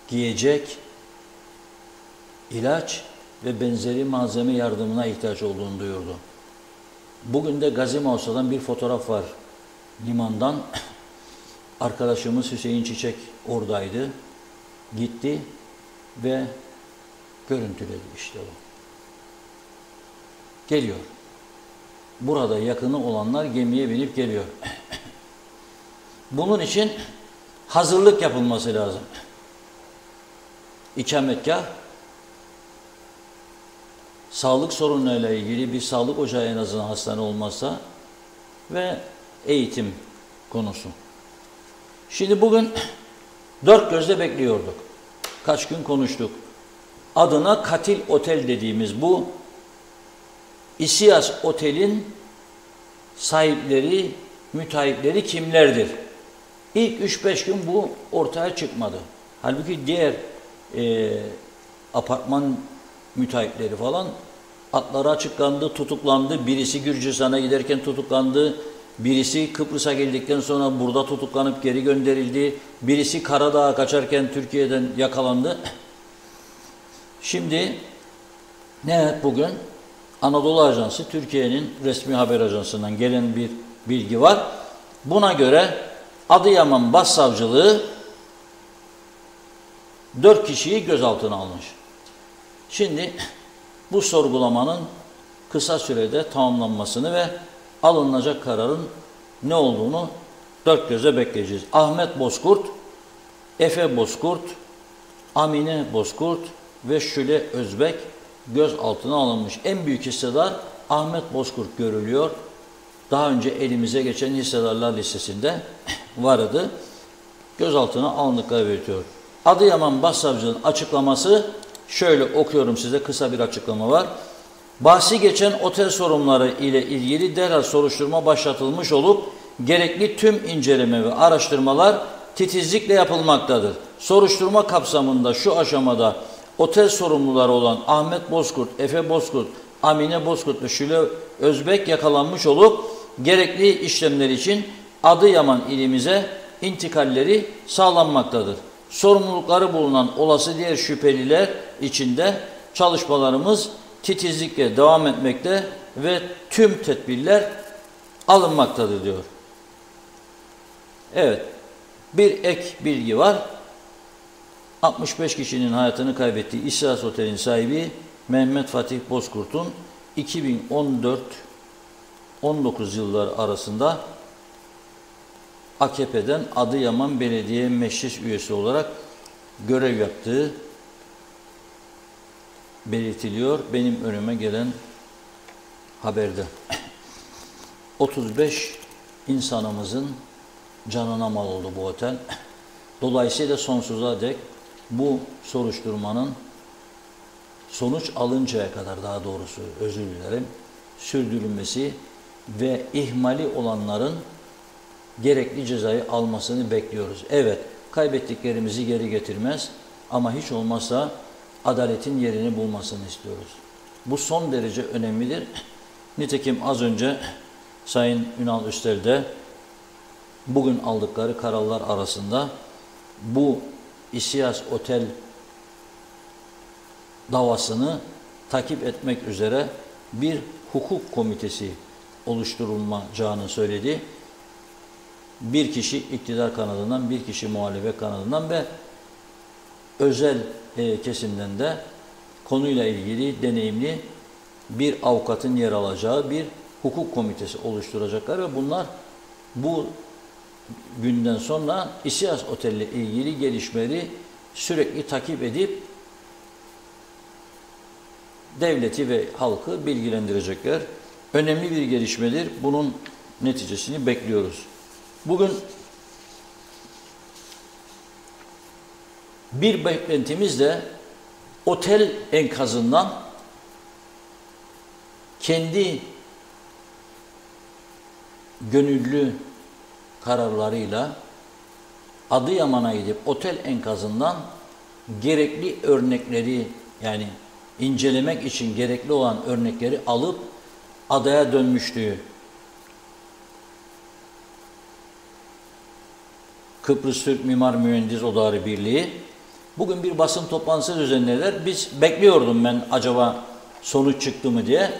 giyecek, ilaç ve benzeri malzeme yardımına ihtiyaç olduğunu duyurdu. Bugün de Gazi Mausa'dan bir fotoğraf var limandan. Arkadaşımız Hüseyin Çiçek oradaydı. Gitti ve görüntüledi işte o. Geliyor. Burada yakını olanlar gemiye binip geliyor. Bunun için hazırlık yapılması lazım. İkametgah, sağlık sorunlarıyla ilgili bir sağlık ocağı en azından hastane olmazsa ve eğitim konusu. Şimdi bugün dört gözle bekliyorduk. Kaç gün konuştuk. Adına Katil Otel dediğimiz bu İSİAS Otel'in sahipleri, müteahhitleri kimlerdir? İlk 3-5 gün bu ortaya çıkmadı. Halbuki diğer apartman müteahhitleri falan atları açıklandı, tutuklandı. Birisi Gürcistan'a giderken tutuklandı. Birisi Kıbrıs'a geldikten sonra burada tutuklanıp geri gönderildi. Birisi Karadağ'a kaçarken Türkiye'den yakalandı. Şimdi nihayet bugün Anadolu Ajansı, Türkiye'nin resmi haber ajansından gelen bir bilgi var. Buna göre Adıyaman Başsavcılığı 4 kişiyi gözaltına almış. Şimdi bu sorgulamanın kısa sürede tamamlanmasını ve alınacak kararın ne olduğunu dört göze bekleyeceğiz. Ahmet Bozkurt, Efe Bozkurt, Amine Bozkurt ve Şule Özbek gözaltına alınmış. En büyük hissedar Ahmet Bozkurt görülüyor. Daha önce elimize geçen hissedarlar listesinde vardı. Gözaltına alındıkları belirtiyor. Adıyaman Başsavcılığı'nın açıklaması şöyle okuyorum size, kısa bir açıklama var. Bahsi geçen otel sorunları ile ilgili derhal soruşturma başlatılmış olup gerekli tüm inceleme ve araştırmalar titizlikle yapılmaktadır. Soruşturma kapsamında şu aşamada otel sorumluları olan Ahmet Bozkurt, Efe Bozkurt, Amine Bozkurt ve Şule Özbek yakalanmış olup gerekli işlemler için Adıyaman ilimize intikalleri sağlanmaktadır. Sorumlulukları bulunan olası diğer şüpheliler için de çalışmalarımız titizlikle devam etmekte ve tüm tedbirler alınmaktadır diyor. Evet, bir ek bilgi var. 65 kişinin hayatını kaybettiği İSİAS Otel'in sahibi Mehmet Fatih Bozkurt'un 2014-19 yılları arasında AKP'den Adıyaman Belediye Meclis üyesi olarak görev yaptığı belirtiliyor benim önüme gelen haberde. 35 insanımızın canına mal oldu bu otel. Dolayısıyla sonsuza dek bu soruşturmanın sonuç alıncaya kadar, daha doğrusu özür dilerim, sürdürülmesi ve ihmali olanların gerekli cezayı almasını bekliyoruz. Evet, kaybettiklerimizi geri getirmez ama hiç olmazsa adaletin yerini bulmasını istiyoruz. Bu son derece önemlidir. Nitekim az önce Sayın Ünal Üstel de bugün aldıkları kararlar arasında bu İSİAS Otel davasını takip etmek üzere bir hukuk komitesi oluşturulacağını söyledi. Bir kişi iktidar kanadından, bir kişi muhalefet kanadından ve özel kesimden de konuyla ilgili deneyimli bir avukatın yer alacağı bir hukuk komitesi oluşturacaklar ve bunlar bu günden sonra İSİAS Otel ile ilgili gelişmeleri sürekli takip edip devleti ve halkı bilgilendirecekler. Önemli bir gelişmedir. Bunun neticesini bekliyoruz. Bugün Bir beklentimiz de otel enkazından kendi gönüllü kararlarıyla Adıyaman'a gidip otel enkazından gerekli örnekleri, yani incelemek için gerekli olan örnekleri alıp adaya dönmüştü. Kıbrıs Türk Mimar Mühendis Odaları Birliği. Bugün bir basın toplantısı düzenlediler. Biz bekliyordum ben acaba sonuç çıktı mı diye.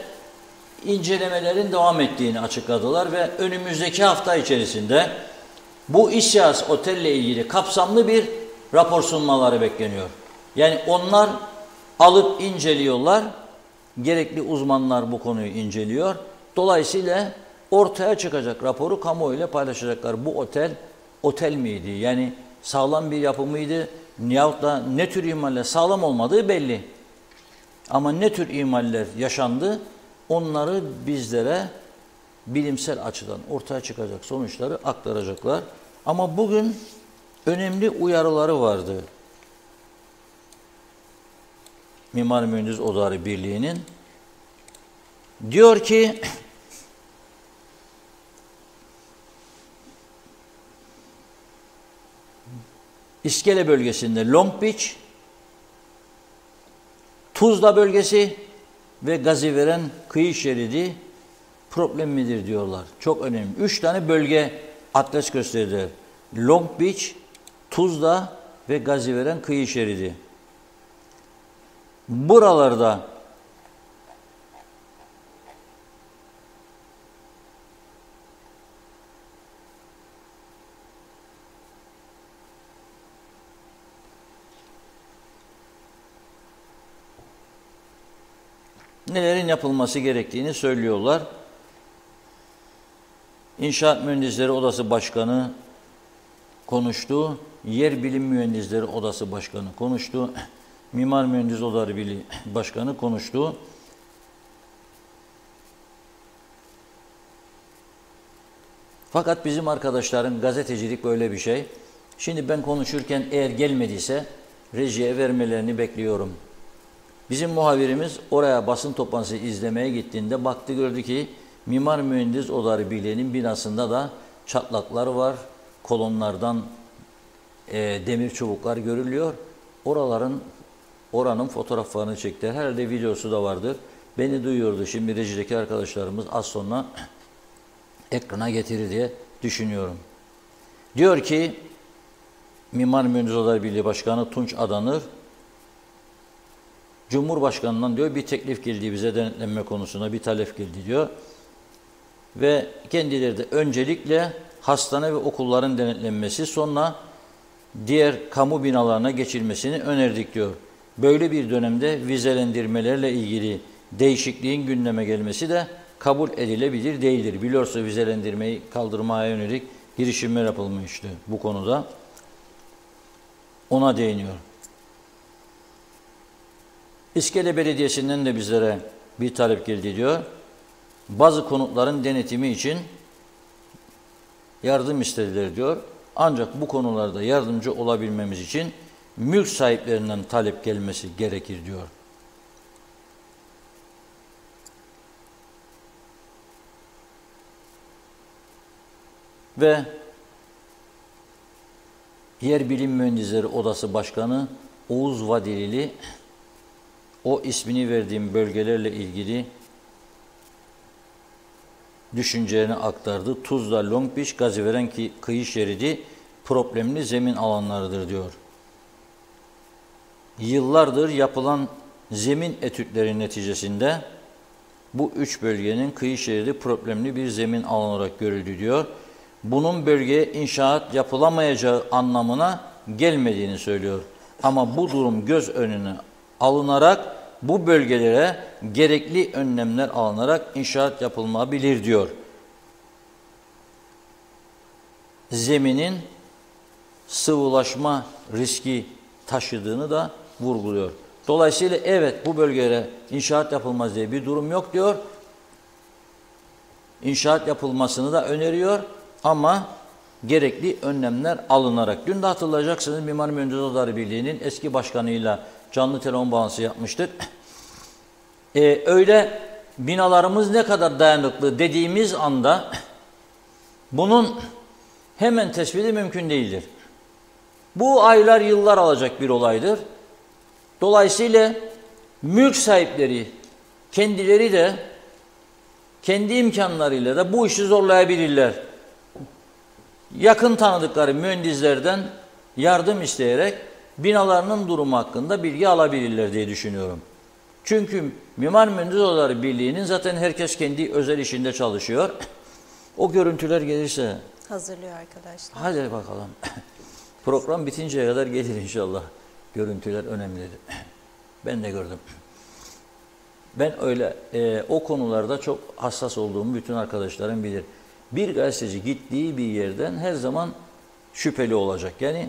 İncelemelerin devam ettiğini açıkladılar ve önümüzdeki hafta içerisinde bu İSYAS otelle ilgili kapsamlı bir rapor sunmaları bekleniyor. Yani onlar alıp inceliyorlar. Gerekli uzmanlar bu konuyu inceliyor. Dolayısıyla ortaya çıkacak raporu kamuoyuyla paylaşacaklar. Bu otel miydi? Yani sağlam bir yapı mıydı? Yahut da ne tür imaller sağlam olmadığı belli. Ama ne tür imaller yaşandı? Onları bizlere bilimsel açıdan ortaya çıkacak sonuçları aktaracaklar. Ama bugün önemli uyarıları vardı. Mimar Mühendis Odaları Birliği'nin. Diyor ki İskele bölgesinde Long Beach, Tuzla bölgesi ve Gaziveren kıyı şeridi problemlidir diyorlar. Çok önemli. 3 tane bölge atlas gösterdiler. Long Beach, Tuzla ve Gaziveren kıyı şeridi. Buralarda nelerin yapılması gerektiğini söylüyorlar. İnşaat Mühendisleri Odası Başkanı konuştu. Yer Bilim Mühendisleri Odası Başkanı konuştu. Mimar Mühendis Odaları Birliği Başkanı konuştu. Fakat bizim arkadaşların gazetecilik böyle bir şey. Şimdi ben konuşurken eğer gelmediyse rejiye vermelerini bekliyorum. Bizim muhabirimiz oraya basın toplantısı izlemeye gittiğinde baktı, gördü ki Mimar Mühendis Odaları Birliği'nin binasında da çatlaklar var. Kolonlardan demir çubuklar görülüyor. Oranın fotoğraflarını çektiler. Herhalde videosu da vardır. Beni duyuyordu. Şimdi rejideki arkadaşlarımız az sonra ekrana getirir diye düşünüyorum. Diyor ki Mimar Mühendis Odaları Birliği Başkanı Tunç Adanır, Cumhurbaşkanı'ndan diyor bir teklif geldi bize, denetlenme konusunda bir talep geldi diyor. Ve kendileri de öncelikle hastane ve okulların denetlenmesi, sonra diğer kamu binalarına geçilmesini önerdik diyor. Böyle bir dönemde vizelendirmelerle ilgili değişikliğin gündeme gelmesi de kabul edilebilir değildir. Biliyorsa vizelendirmeyi kaldırmaya yönelik girişimler yapılmıştı bu konuda. Ona değiniyor. İskele Belediyesi'nden de bizlere bir talep geldi diyor. Bazı konutların denetimi için yardım istediler diyor. Ancak bu konularda yardımcı olabilmemiz için mülk sahiplerinden talep gelmesi gerekir diyor. Ve Yer Bilim Mühendisleri Odası Başkanı Oğuz Vadilili, o ismini verdiğim bölgelerle ilgili düşüncelerini aktardı. Tuzla, Long Beach, Gaziveren kıyı şeridi problemli zemin alanlarıdır diyor. Yıllardır yapılan zemin etütleri neticesinde bu 3 bölgenin kıyı şeridi problemli bir zemin alanı olarak görüldü diyor. Bunun bölgeye inşaat yapılamayacağı anlamına gelmediğini söylüyor. Ama bu durum göz önüne alınarak bu bölgelere gerekli önlemler alınarak inşaat yapılabilir diyor. Zeminin sıvılaşma riski taşıdığını da vurguluyor. Dolayısıyla evet, bu bölgelere inşaat yapılmaz diye bir durum yok diyor. İnşaat yapılmasını da öneriyor ama gerekli önlemler alınarak. Dün de hatırlayacaksınız Mimar Mühendis Odaları Birliği'nin eski başkanıyla canlı telefon bağlantısı yapmıştık. Öyle binalarımız ne kadar dayanıklı dediğimiz anda bunun hemen tespiti mümkün değildir. Bu aylar, yıllar alacak bir olaydır. Dolayısıyla mülk sahipleri kendileri de kendi imkanlarıyla da bu işi zorlayabilirler. Yakın tanıdıkları mühendislerden yardım isteyerek binalarının durumu hakkında bilgi alabilirler diye düşünüyorum. Çünkü Mimar Mühendis Odaları Birliği'nin zaten herkes kendi özel işinde çalışıyor. O görüntüler gelirse... Hazırlıyor arkadaşlar. Hadi bakalım. Program bitinceye kadar gelir inşallah. Görüntüler önemlidir. Ben de gördüm. Ben öyle o konularda çok hassas olduğumu bütün arkadaşlarım bilir. Bir gazeteci gittiği bir yerden her zaman şüpheli olacak. Yani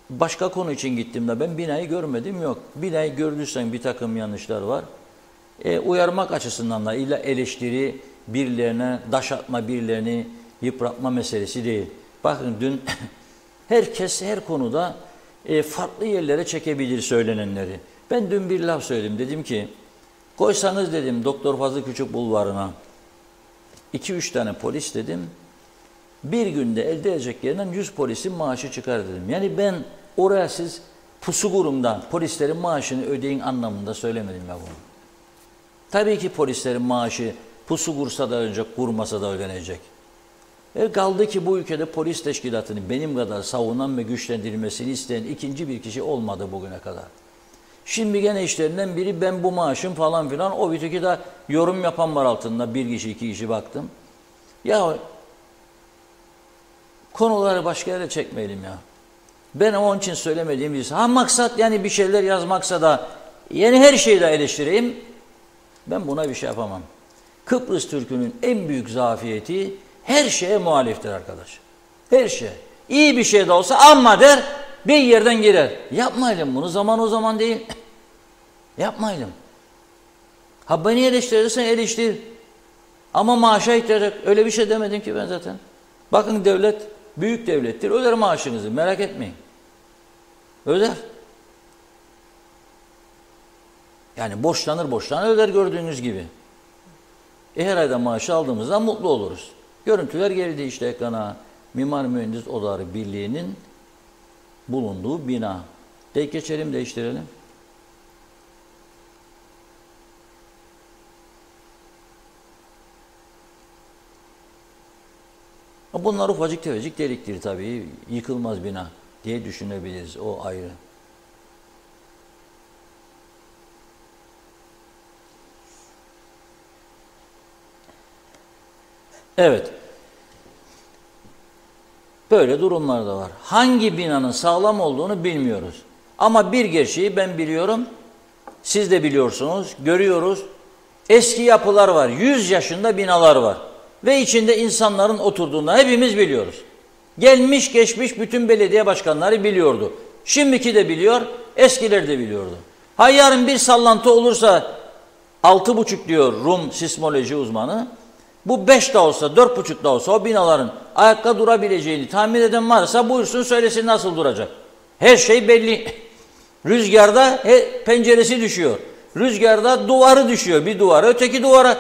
başka konu için gittiğimde ben binayı görmedim, yok. Binayı gördüysen bir takım yanlışlar var. Uyarmak açısından da illa eleştiri, birilerine daş atma, birilerini yıpratma meselesi değil. Bakın dün herkes her konuda farklı yerlere çekebilir söylenenleri. Ben dün bir laf söyledim. Dedim ki koysanız dedim Doktor Fazıl Küçük Bulvarı'na 2-3 tane polis dedim. Bir günde elde edecek yerinden 100 polisin maaşı çıkar dedim. Yani ben oraya siz pusu kurumdan polislerin maaşını ödeyin anlamında söylemedim ya bunu. Tabii ki polislerin maaşı pusu kursa da ödenecek, kurmasa da ödenecek. Kaldı ki bu ülkede polis teşkilatını benim kadar savunan ve güçlendirilmesini isteyen ikinci bir kişi olmadı bugüne kadar. Şimdi gene işlerinden biri ben bu maaşım falan filan, o bir de yorum yapan var altında, bir kişi iki kişi baktım. Ya konuları başka yere çekmeyelim ya. Ben onun için söylemediğim birisi. Maksat yani bir şeyler yazmaksa da yeni her şeyi de eleştireyim. Ben buna bir şey yapamam. Kıbrıs Türk'ünün en büyük zafiyeti her şeye muhaliftir arkadaş. Her şey. İyi bir şey de olsa amma der, bir yerden girer. Yapmayalım bunu, zaman o zaman değil. Yapmayalım. Beni eleştirirsen eleştir. Ama maaşa ihtiyacı, öyle bir şey demedim ki ben zaten. Bakın devlet büyük devlettir. Öder maaşınızı, merak etmeyin. Öder. Yani borçlanır öder gördüğünüz gibi. Her ayda maaşı aldığımızda mutlu oluruz. Görüntüler geldi işte ekrana. Mimar Mühendis Odaları Birliği'nin bulunduğu bina. Geçelim, değiştirelim. Bunlar ufacık tefecik deliktir tabii. Yıkılmaz bina diye düşünebiliriz. O ayrı. Evet. Böyle durumlar da var. Hangi binanın sağlam olduğunu bilmiyoruz. Ama bir gerçeği ben biliyorum. Siz de biliyorsunuz, görüyoruz. Eski yapılar var. 100 yaşında binalar var. Ve içinde insanların oturduğunu hepimiz biliyoruz. Gelmiş geçmiş bütün belediye başkanları biliyordu. Şimdiki de biliyor, eskiler de biliyordu. Yarın bir sallantı olursa 6,5 diyor Rum sismoloji uzmanı. Bu 5 de olsa, 4,5 da olsa o binaların ayakta durabileceğini tahmin eden varsa buyursun söylesin nasıl duracak. Her şey belli. Rüzgarda penceresi düşüyor. Rüzgarda duvarı düşüyor. Bir duvara, öteki duvara.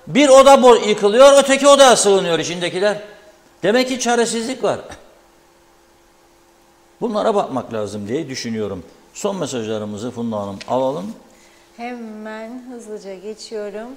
Bir oda yıkılıyor, öteki odaya sığınıyor içindekiler. Demek ki çaresizlik var. Bunlara bakmak lazım diye düşünüyorum. Son mesajlarımızı Funda Hanım alalım. Hemen hızlıca geçiyorum.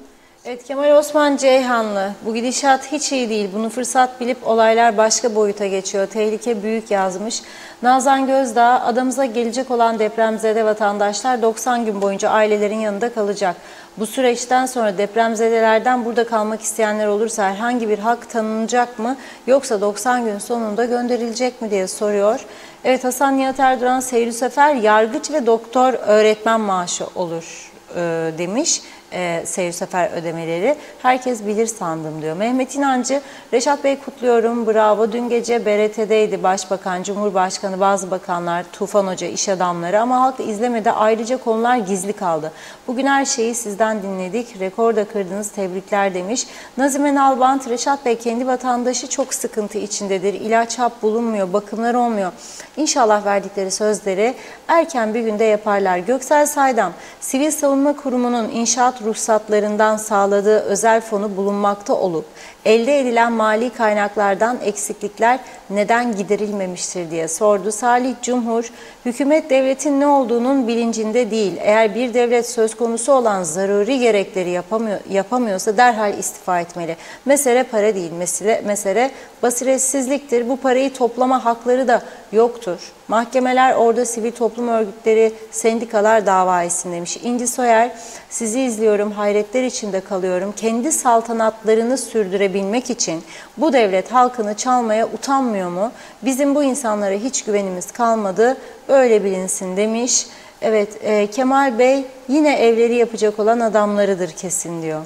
Evet, Kemal Osman Ceyhanlı, bu gidişat hiç iyi değil. Bunu fırsat bilip olaylar başka boyuta geçiyor. Tehlike büyük yazmış. Nazan Gözdağ, adamıza gelecek olan depremzede vatandaşlar 90 gün boyunca ailelerin yanında kalacak. Bu süreçten sonra depremzedelerden burada kalmak isteyenler olursa herhangi bir hak tanınacak mı? Yoksa 90 gün sonunda gönderilecek mi diye soruyor. Evet, Hasan Nihat Erdoğan, seyri sefer yargıç ve doktor öğretmen maaşı olur demiş. seyir sefer ödemeleri. Herkes bilir sandım diyor. Mehmet İnancı, Reşat Bey kutluyorum, bravo. Dün gece BRT'deydi Başbakan, Cumhurbaşkanı, bazı bakanlar, Tufan Hoca, iş adamları ama halk izlemedi. Ayrıca konular gizli kaldı. Bugün her şeyi sizden dinledik. Rekor da kırdınız, tebrikler demiş. Nazime Nalbant, Reşat Bey kendi vatandaşı çok sıkıntı içindedir. İlaç hap bulunmuyor, bakımlar olmuyor. İnşallah verdikleri sözleri erken bir günde yaparlar. Göksel Saydam, Sivil Savunma Kurumu'nun inşaat ruhsatlarından sağladığı özel fonu bulunmakta olup elde edilen mali kaynaklardan eksiklikler neden giderilmemiştir diye sordu. Salih Cumhur, hükümet devletin ne olduğunun bilincinde değil. Eğer bir devlet söz konusu olan zaruri gerekleri yapamıyorsa derhal istifa etmeli. Mesele para değil, mesele basiretsizliktir. Bu parayı toplama hakları da yoktur. Mahkemeler orada sivil toplum örgütleri, sendikalar dava etsin demiş. İnci Soyer, sizi izliyorum, hayretler içinde kalıyorum. Kendi saltanatlarını sürdürebilmek için bu devlet halkını çalmaya utanmıyor mu? Bizim bu insanlara hiç güvenimiz kalmadı, öyle bilinsin demiş. Evet, Kemal Bey yine evleri yapacak olan adamlarıdır kesin diyor.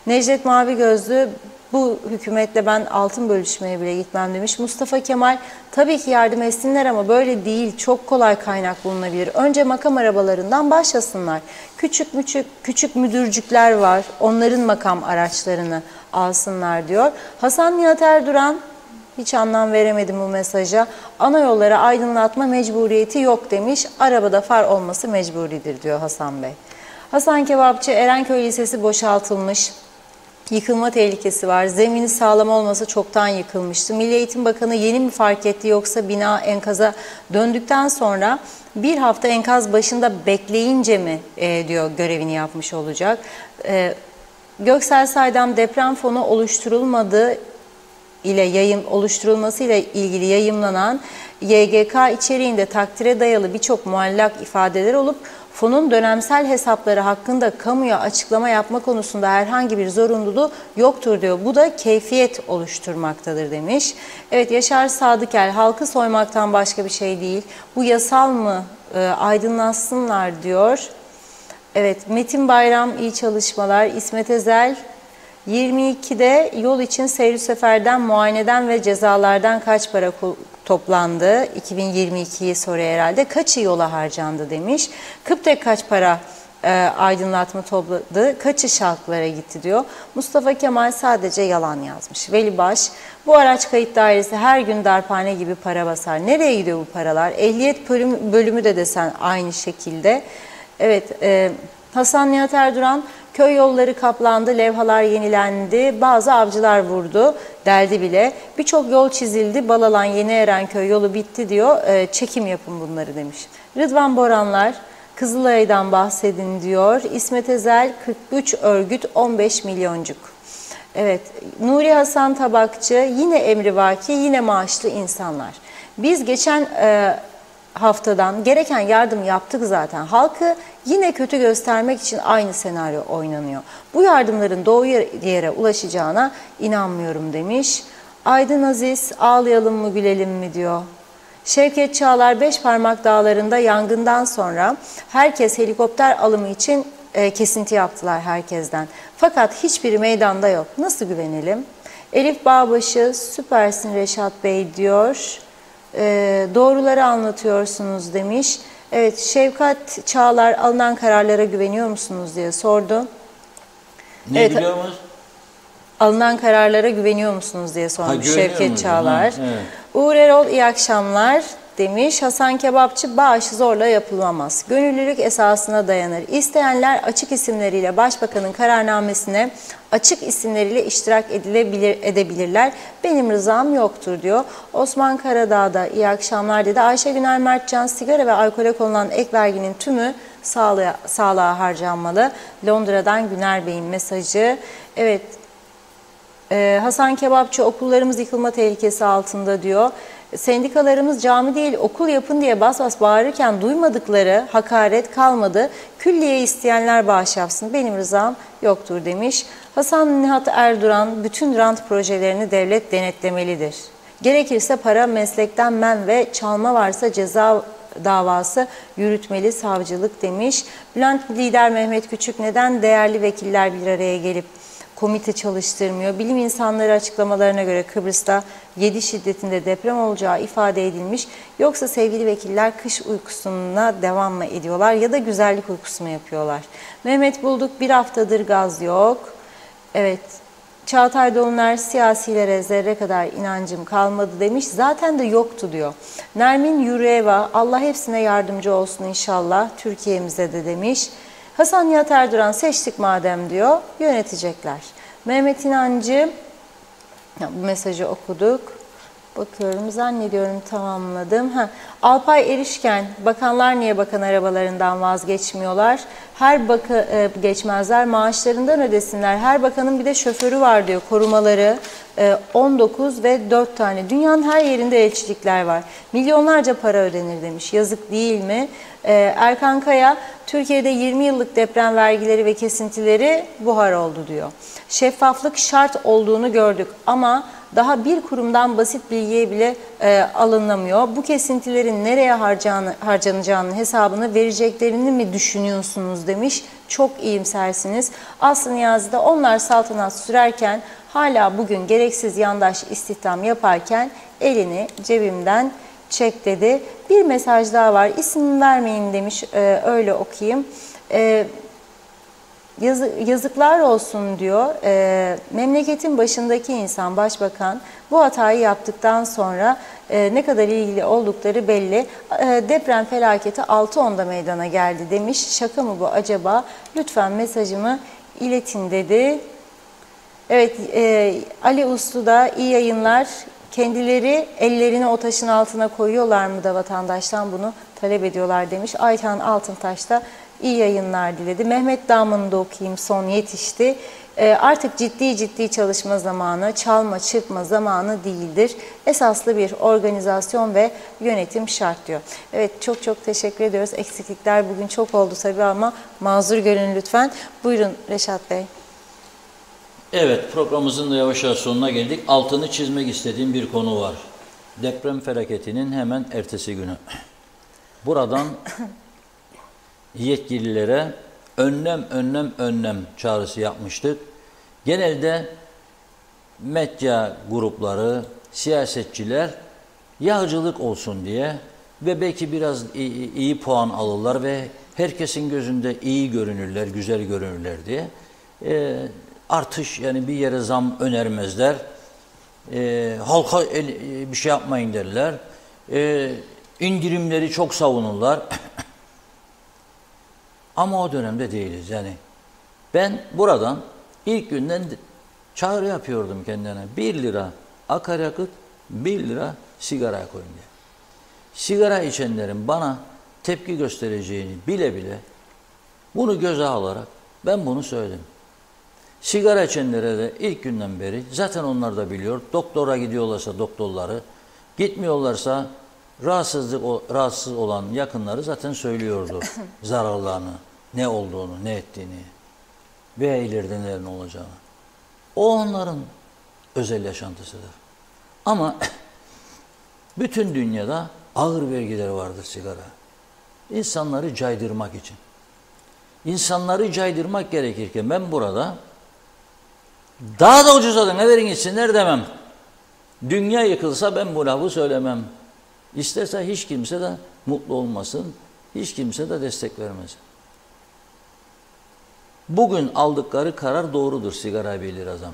Necdet Mavi Gözlü, bu hükümetle ben altın bölüşmeye bile gitmem demiş. Mustafa Kemal, tabii ki yardım etsinler ama böyle değil, çok kolay kaynak bulunabilir. Önce makam arabalarından başlasınlar. Küçük müdürcükler var, onların makam araçlarını alsınlar diyor. Hasan Nihat Erduran, hiç anlam veremedim bu mesaja. Ana yollara aydınlatma mecburiyeti yok demiş. Arabada far olması mecburidir diyor Hasan Bey. Hasan Kebapçı, Erenköy Lisesi boşaltılmış. Yıkılma tehlikesi var. Zemini sağlam olmasa çoktan yıkılmıştı. Milli Eğitim Bakanı yeni mi fark etti yoksa bina enkaza döndükten sonra bir hafta enkaz başında bekleyince mi diyor görevini yapmış olacak. Göksel Saydam, deprem fonu oluşturulması ile ilgili yayımlanan YGK içeriğinde takdire dayalı birçok muallak ifadeler olup fonun dönemsel hesapları hakkında kamuya açıklama yapma konusunda herhangi bir zorunluluğu yoktur diyor. Bu da keyfiyet oluşturmaktadır demiş. Evet, Yaşar Sadıkel, halkı soymaktan başka bir şey değil. Bu yasal mı? Aydınlatsınlar diyor. Evet, Metin Bayram, iyi çalışmalar. İsmet Ezel, 22'de yol için seyir seferden, muayeneden ve cezalardan kaç para toplandı? 2022'yi soruyor herhalde. Kaçı yola harcandı demiş. Kıptek kaç para aydınlatma topladı? Kaçı şarkılara gitti diyor. Mustafa Kemal sadece yalan yazmış. Veli Baş, bu araç kayıt dairesi her gün darphane gibi para basar. Nereye gidiyor bu paralar? Ehliyet bölümü de desen aynı şekilde. Evet, Hasan Nihat Erduran, köy yolları kaplandı, levhalar yenilendi, bazı avcılar vurdu, deldi bile. Birçok yol çizildi, Balalan Yeni Erenköy yolu bitti diyor, çekim yapın bunları demiş. Rıdvan Boranlar, Kızılay'dan bahsedin diyor. İsmet Ezel, 43 örgüt 15 milyoncuk. Evet, Nuri Hasan Tabakçı, yine emrivaki, yine maaşlı insanlar. Biz geçen haftadan gereken yardım yaptık zaten. Halkı yine kötü göstermek için aynı senaryo oynanıyor. Bu yardımların doğru yere ulaşacağına inanmıyorum demiş. Aydın Aziz, ağlayalım mı gülelim mi diyor. Şevket Çağlar, Beşparmak Dağları'nda yangından sonra herkes helikopter alımı için kesinti yaptılar herkesten. Fakat hiçbiri meydanda yok. Nasıl güvenelim? Elif Bağbaşı, süpersin Reşat Bey diyor. Doğruları anlatıyorsunuz demiş. Evet, Şevkat Çağlar, alınan kararlara güveniyor musunuz diye sordu. Ne evet, biliyor musunuz? Alınan kararlara güveniyor musunuz diye sormuş Şevket Çağlar. Evet. Uğur Erol, iyi akşamlar demiş. Hasan Kebapçı, bağış zorla yapılamaz. Gönüllülük esasına dayanır. İsteyenler açık isimleriyle Başbakanın kararnamesine açık isimleriyle iştirak edebilirler. Benim rızam yoktur diyor. Osman Karadağ da iyi akşamlar dedi. Ayşe Güner Mertcan, sigara ve alkole konulan ek verginin tümü sağlığa harcanmalı. Londra'dan Güner Bey'in mesajı. Evet, Hasan Kebapçı, okullarımız yıkılma tehlikesi altında diyor. Sendikalarımız cami değil okul yapın diye bas bas bağırırken duymadıkları hakaret kalmadı. Külliye isteyenler bağış yapsın. Benim rızam yoktur demiş. Hasan Nihat Erduran, bütün rant projelerini devlet denetlemelidir. Gerekirse para, meslekten men ve çalma varsa ceza davası yürütmeli savcılık demiş. Bülent lider Mehmet Küçük neden değerli vekiller bir araya gelip komite çalıştırmıyor? Bilim insanları açıklamalarına göre Kıbrıs'ta 7 şiddetinde deprem olacağı ifade edilmiş. Yoksa sevgili vekiller kış uykusuna devam mı ediyorlar ya da güzellik uykusu mu yapıyorlar? Mehmet Bulduk, bir haftadır gaz yok. Evet. Çağatay Doluner, siyasilere zerre kadar inancım kalmadı demiş. Zaten de yoktu diyor. Nermin Yureva, Allah hepsine yardımcı olsun inşallah, Türkiye'mize de demiş. Hasan Nihat Erduran, seçtik madem diyor, yönetecekler. Mehmet İnancı, bu mesajı okuduk. Bakıyorum, zannediyorum tamamladım. Alpay Erişken, bakanlar niye bakan arabalarından vazgeçmiyorlar? Geçmezler, maaşlarından ödesinler. Her bakanın bir de şoförü var diyor, korumaları. 19 ve 4 tane. Dünyanın her yerinde elçilikler var. Milyonlarca para ödenir demiş. Yazık değil mi? Erkan Kaya, Türkiye'de 20 yıllık deprem vergileri ve kesintileri buhar oldu diyor. Şeffaflık şart olduğunu gördük ama daha bir kurumdan basit bilgiye bile alınamıyor. Bu kesintilerin nereye harcanacağının hesabını vereceklerini mi düşünüyorsunuz demiş. Çok iyimsersiniz. Aslı Niyazi de onlar saltanat sürerken hala bugün gereksiz yandaş istihdam yaparken elini cebimden çek dedi. Bir mesaj daha var. İsim vermeyin demiş. Öyle okuyayım. Yazıklar olsun diyor. Memleketin başındaki insan, başbakan bu hatayı yaptıktan sonra ne kadar ilgili oldukları belli. Deprem felaketi 6.10'da meydana geldi demiş. Şaka mı bu acaba? Lütfen mesajımı iletin dedi. Evet, Ali Uslu da iyi yayınlar. Kendileri ellerini o taşın altına koyuyorlar mı da vatandaştan bunu talep ediyorlar demiş. Ayhan Altıntaş da iyi yayınlar diledi. Mehmet Dağman'ı da okuyayım, son yetişti. Artık ciddi çalışma zamanı, çalma çırpma zamanı değildir. Esaslı bir organizasyon ve yönetim şart diyor. Evet, çok teşekkür ediyoruz. Eksiklikler bugün çok oldu tabii ama mazur görün lütfen. Buyurun Reşat Bey. Evet, programımızın da yavaş yavaş sonuna geldik. Altını çizmek istediğim bir konu var. Deprem felaketinin hemen ertesi günü. Buradan yetkililere önlem çağrısı yapmıştık. Genelde medya grupları, siyasetçiler yağcılık olsun diye ve belki biraz iyi puan alırlar ve herkesin gözünde iyi görünürler, güzel görünürler diye artış, yani bir yere zam önermezler. Halka bir şey yapmayın derler. İndirimleri çok savunurlar. Ama o dönemde değiliz. Yani ben buradan ilk günden çağrı yapıyordum kendine. 1 lira akaryakıt, 1 lira sigaraya koyun diye. Sigara içenlerin bana tepki göstereceğini bile bile bunu göze alarak ben bunu söyledim. Sigara içenlere de ilk günden beri zaten onlar da biliyor. Doktora gidiyorlarsa doktorları, gitmiyorlarsa rahatsız olan yakınları zaten söylüyordu zararlarını, ne olduğunu, ne ettiğini veya ileride neler olacağını. O onların özel yaşantısıdır. Ama bütün dünyada ağır vergileri vardır sigara. İnsanları caydırmak için. İnsanları caydırmak gerekirken ben burada daha da ucuza ne verin gitsinler demem. Dünya yıkılsa ben bu lafı söylemem. İsterse hiç kimse de mutlu olmasın, hiç kimse de destek vermesin. Bugün aldıkları karar doğrudur, sigara 1 lira zam.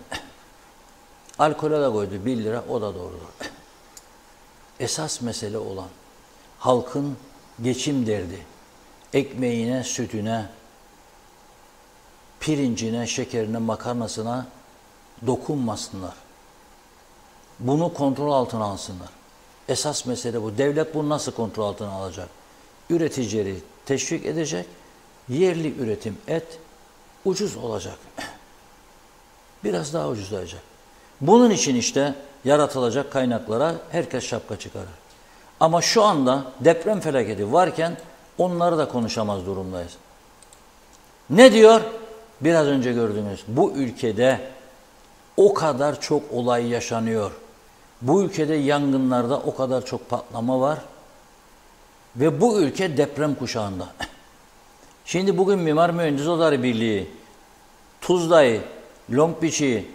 Alkole de koydu 1 lira, o da doğrudur. Esas mesele olan halkın geçim derdi, ekmeğine, sütüne, pirincine, şekerine, makarnasına dokunmasınlar. Bunu kontrol altına alsınlar. Esas mesele bu. Devlet bunu nasıl kontrol altına alacak? Üreticileri teşvik edecek. Yerli üretim et ucuz olacak. Biraz daha ucuzlayacak. Bunun için işte yaratılacak kaynaklara herkes şapka çıkarır. Ama şu anda deprem felaketi varken onları da konuşamaz durumdayız. Ne diyor? Biraz önce gördünüz. Bu ülkede o kadar çok olay yaşanıyor. Bu ülkede yangınlarda o kadar çok patlama var. Ve bu ülke deprem kuşağında. Şimdi bugün Mimar Mühendis Odaları Birliği, Tuzla'yı, Long Beach'i,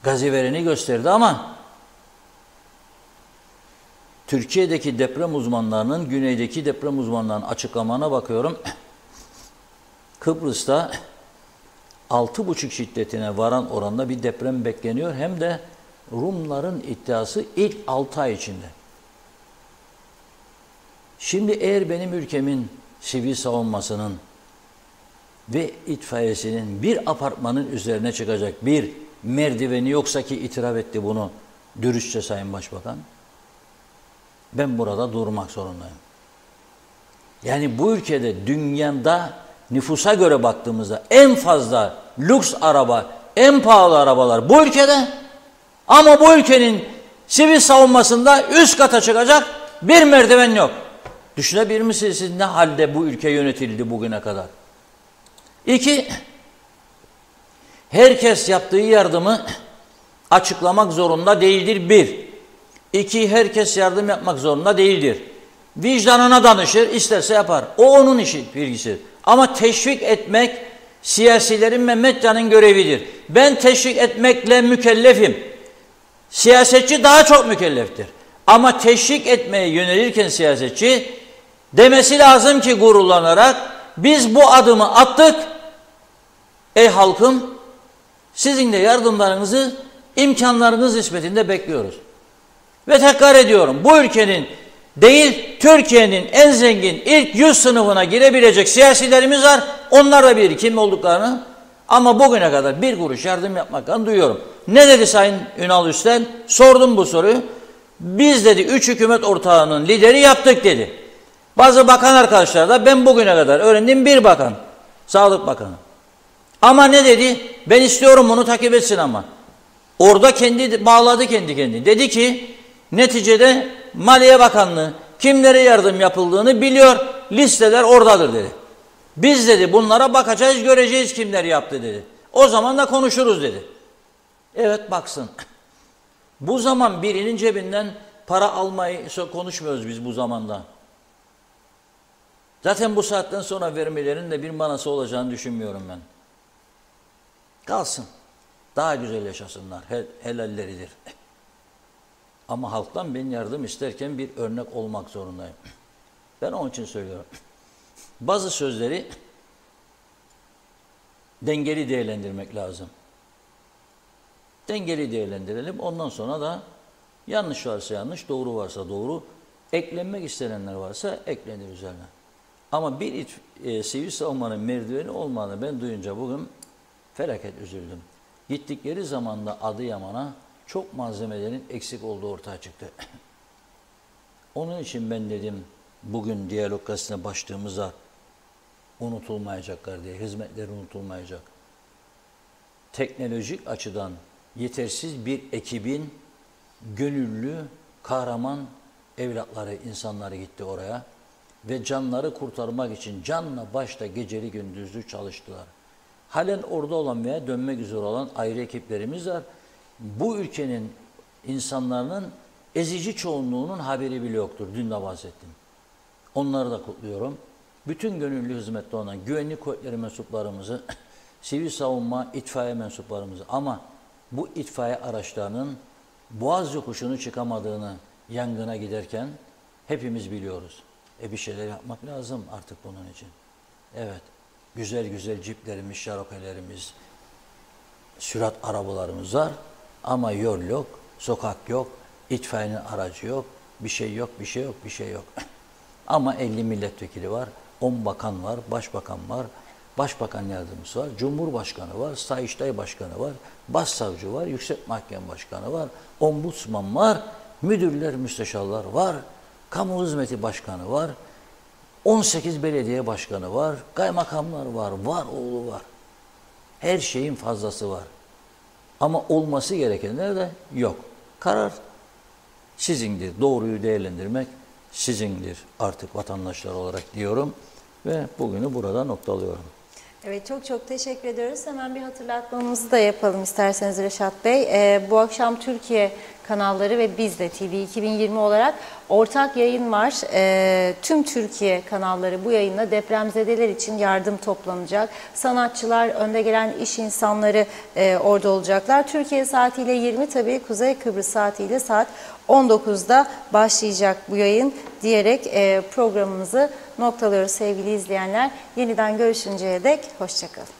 Gaziveren'i gösterdi ama Türkiye'deki deprem uzmanlarının, güneydeki deprem uzmanlarının açıklamalarına bakıyorum. Kıbrıs'ta 6,5 şiddetine varan oranda bir deprem bekleniyor. Hem de Rumların iddiası ilk 6 ay içinde. Şimdi eğer benim ülkemin sivil savunmasının ve itfaiyesinin bir apartmanın üzerine çıkacak bir merdiveni yoksa ki itiraf etti bunu dürüstçe Sayın Başbakan, ben burada durmak zorundayım. Yani bu ülkede dünyada nüfusa göre baktığımızda en fazla lüks araba, en pahalı arabalar bu ülkede, ama bu ülkenin sivil savunmasında üst kata çıkacak bir merdiven yok. Düşünebilir misiniz siz ne halde bu ülke yönetildi bugüne kadar? 2, herkes yaptığı yardımı açıklamak zorunda değildir. 1. 2, herkes yardım yapmak zorunda değildir. Vicdanına danışır, isterse yapar. O onun işi, bilgisi. Ama teşvik etmek siyasilerin ve medyanın görevidir. Ben teşvik etmekle mükellefim. Siyasetçi daha çok mükelleftir. Ama teşvik etmeye yönelirken siyasetçi demesi lazım ki gururlanarak, biz bu adımı attık. Ey halkım, sizin de yardımlarınızı imkanlarınız nispetinde bekliyoruz. Ve tekrar ediyorum, bu ülkenin değil Türkiye'nin en zengin ilk 100 sınıfına girebilecek siyasilerimiz var. Onlar da bilir kim olduklarını. Ama bugüne kadar bir kuruş yardım yapmaktan duyuyorum. Ne dedi Sayın Ünal Üstel? Sordum bu soruyu. Biz dedi 3 hükümet ortağının lideri yaptık dedi. Bazı bakan arkadaşlar da ben bugüne kadar öğrendiğim bir bakan. Sağlık Bakanı. Ama ne dedi? Ben istiyorum bunu takip etsin ama. Orada kendi bağladı kendi kendini. Dedi ki neticede Maliye Bakanlığı kimlere yardım yapıldığını biliyor. Listeler oradadır dedi. Biz dedi bunlara bakacağız, göreceğiz kimler yaptı dedi. O zaman da konuşuruz dedi. Evet baksın. Bu zaman birinin cebinden para almayı konuşmuyoruz biz bu zamanda. Zaten bu saatten sonra vermelerin de bir manası olacağını düşünmüyorum ben. Kalsın. Daha güzel yaşasınlar. Helalleridir. Ama halktan ben yardım isterken bir örnek olmak zorundayım. Ben onun için söylüyorum. Bazı sözleri dengeli değerlendirmek lazım. Dengeli değerlendirelim. Ondan sonra da yanlış varsa yanlış, doğru varsa doğru, eklenmek istenenler varsa eklenir üzerine. Ama bir sivil savunmanın merdiveni olmadığını ben duyunca bugün felaket üzüldüm. Gittikleri zamanda Adıyaman'a çok malzemelerin eksik olduğu ortaya çıktı. Onun için ben dedim bugün diyalog gazetesine başlığımızda unutulmayacaklar diye, hizmetleri unutulmayacak. Teknolojik açıdan yetersiz bir ekibin gönüllü, kahraman evlatları, insanları gitti oraya ve canları kurtarmak için canla başla geceli gündüzlü çalıştılar. Halen orada olan veya dönmek üzere olan ayrı ekiplerimiz var. Bu ülkenin insanların ezici çoğunluğunun haberi bile yoktur. Dün de bahsettim. Onları da kutluyorum. Bütün gönüllü hizmette olan güvenlik kuvvetleri mensuplarımızı, sivil savunma, itfaiye mensuplarımızı, ama bu itfaiye araçlarının Boğaz yokuşunu çıkamadığını yangına giderken hepimiz biliyoruz. Bir şeyler yapmak lazım artık bunun için. Evet, güzel güzel ciplerimiz, şaropelerimiz, sürat arabalarımız var ama yol yok, sokak yok, itfaiyenin aracı yok, bir şey yok, bir şey yok, bir şey yok. Ama 50 milletvekili var, 10 bakan var, başbakan var, başbakan yardımcısı var, cumhurbaşkanı var, Sayıştay başkanı var, başsavcı var, yüksek mahkeme başkanı var, ombudsman var, müdürler, müsteşarlar var, kamu hizmeti başkanı var, 18 belediye başkanı var, kaymakamlar var, var oğlu var. Her şeyin fazlası var. Ama olması gerekenler de yok. Karar sizindir. Doğruyu değerlendirmek sizindir artık vatandaşlar olarak diyorum ve bugünü burada noktalıyorum. Evet, çok çok teşekkür ediyoruz. Hemen bir hatırlatmamızı da yapalım isterseniz Reşat Bey. Bu akşam Türkiye kanalları ve biz de TV 2020 olarak ortak yayın var. Tüm Türkiye kanalları bu yayınla depremzedeler için yardım toplanacak. Sanatçılar, önde gelen iş insanları orada olacaklar. Türkiye saatiyle 20, tabii Kuzey Kıbrıs saatiyle saat 19'da başlayacak bu yayın diyerek programımızı noktalıyoruz sevgili izleyenler. Yeniden görüşünceye dek hoşça kalın.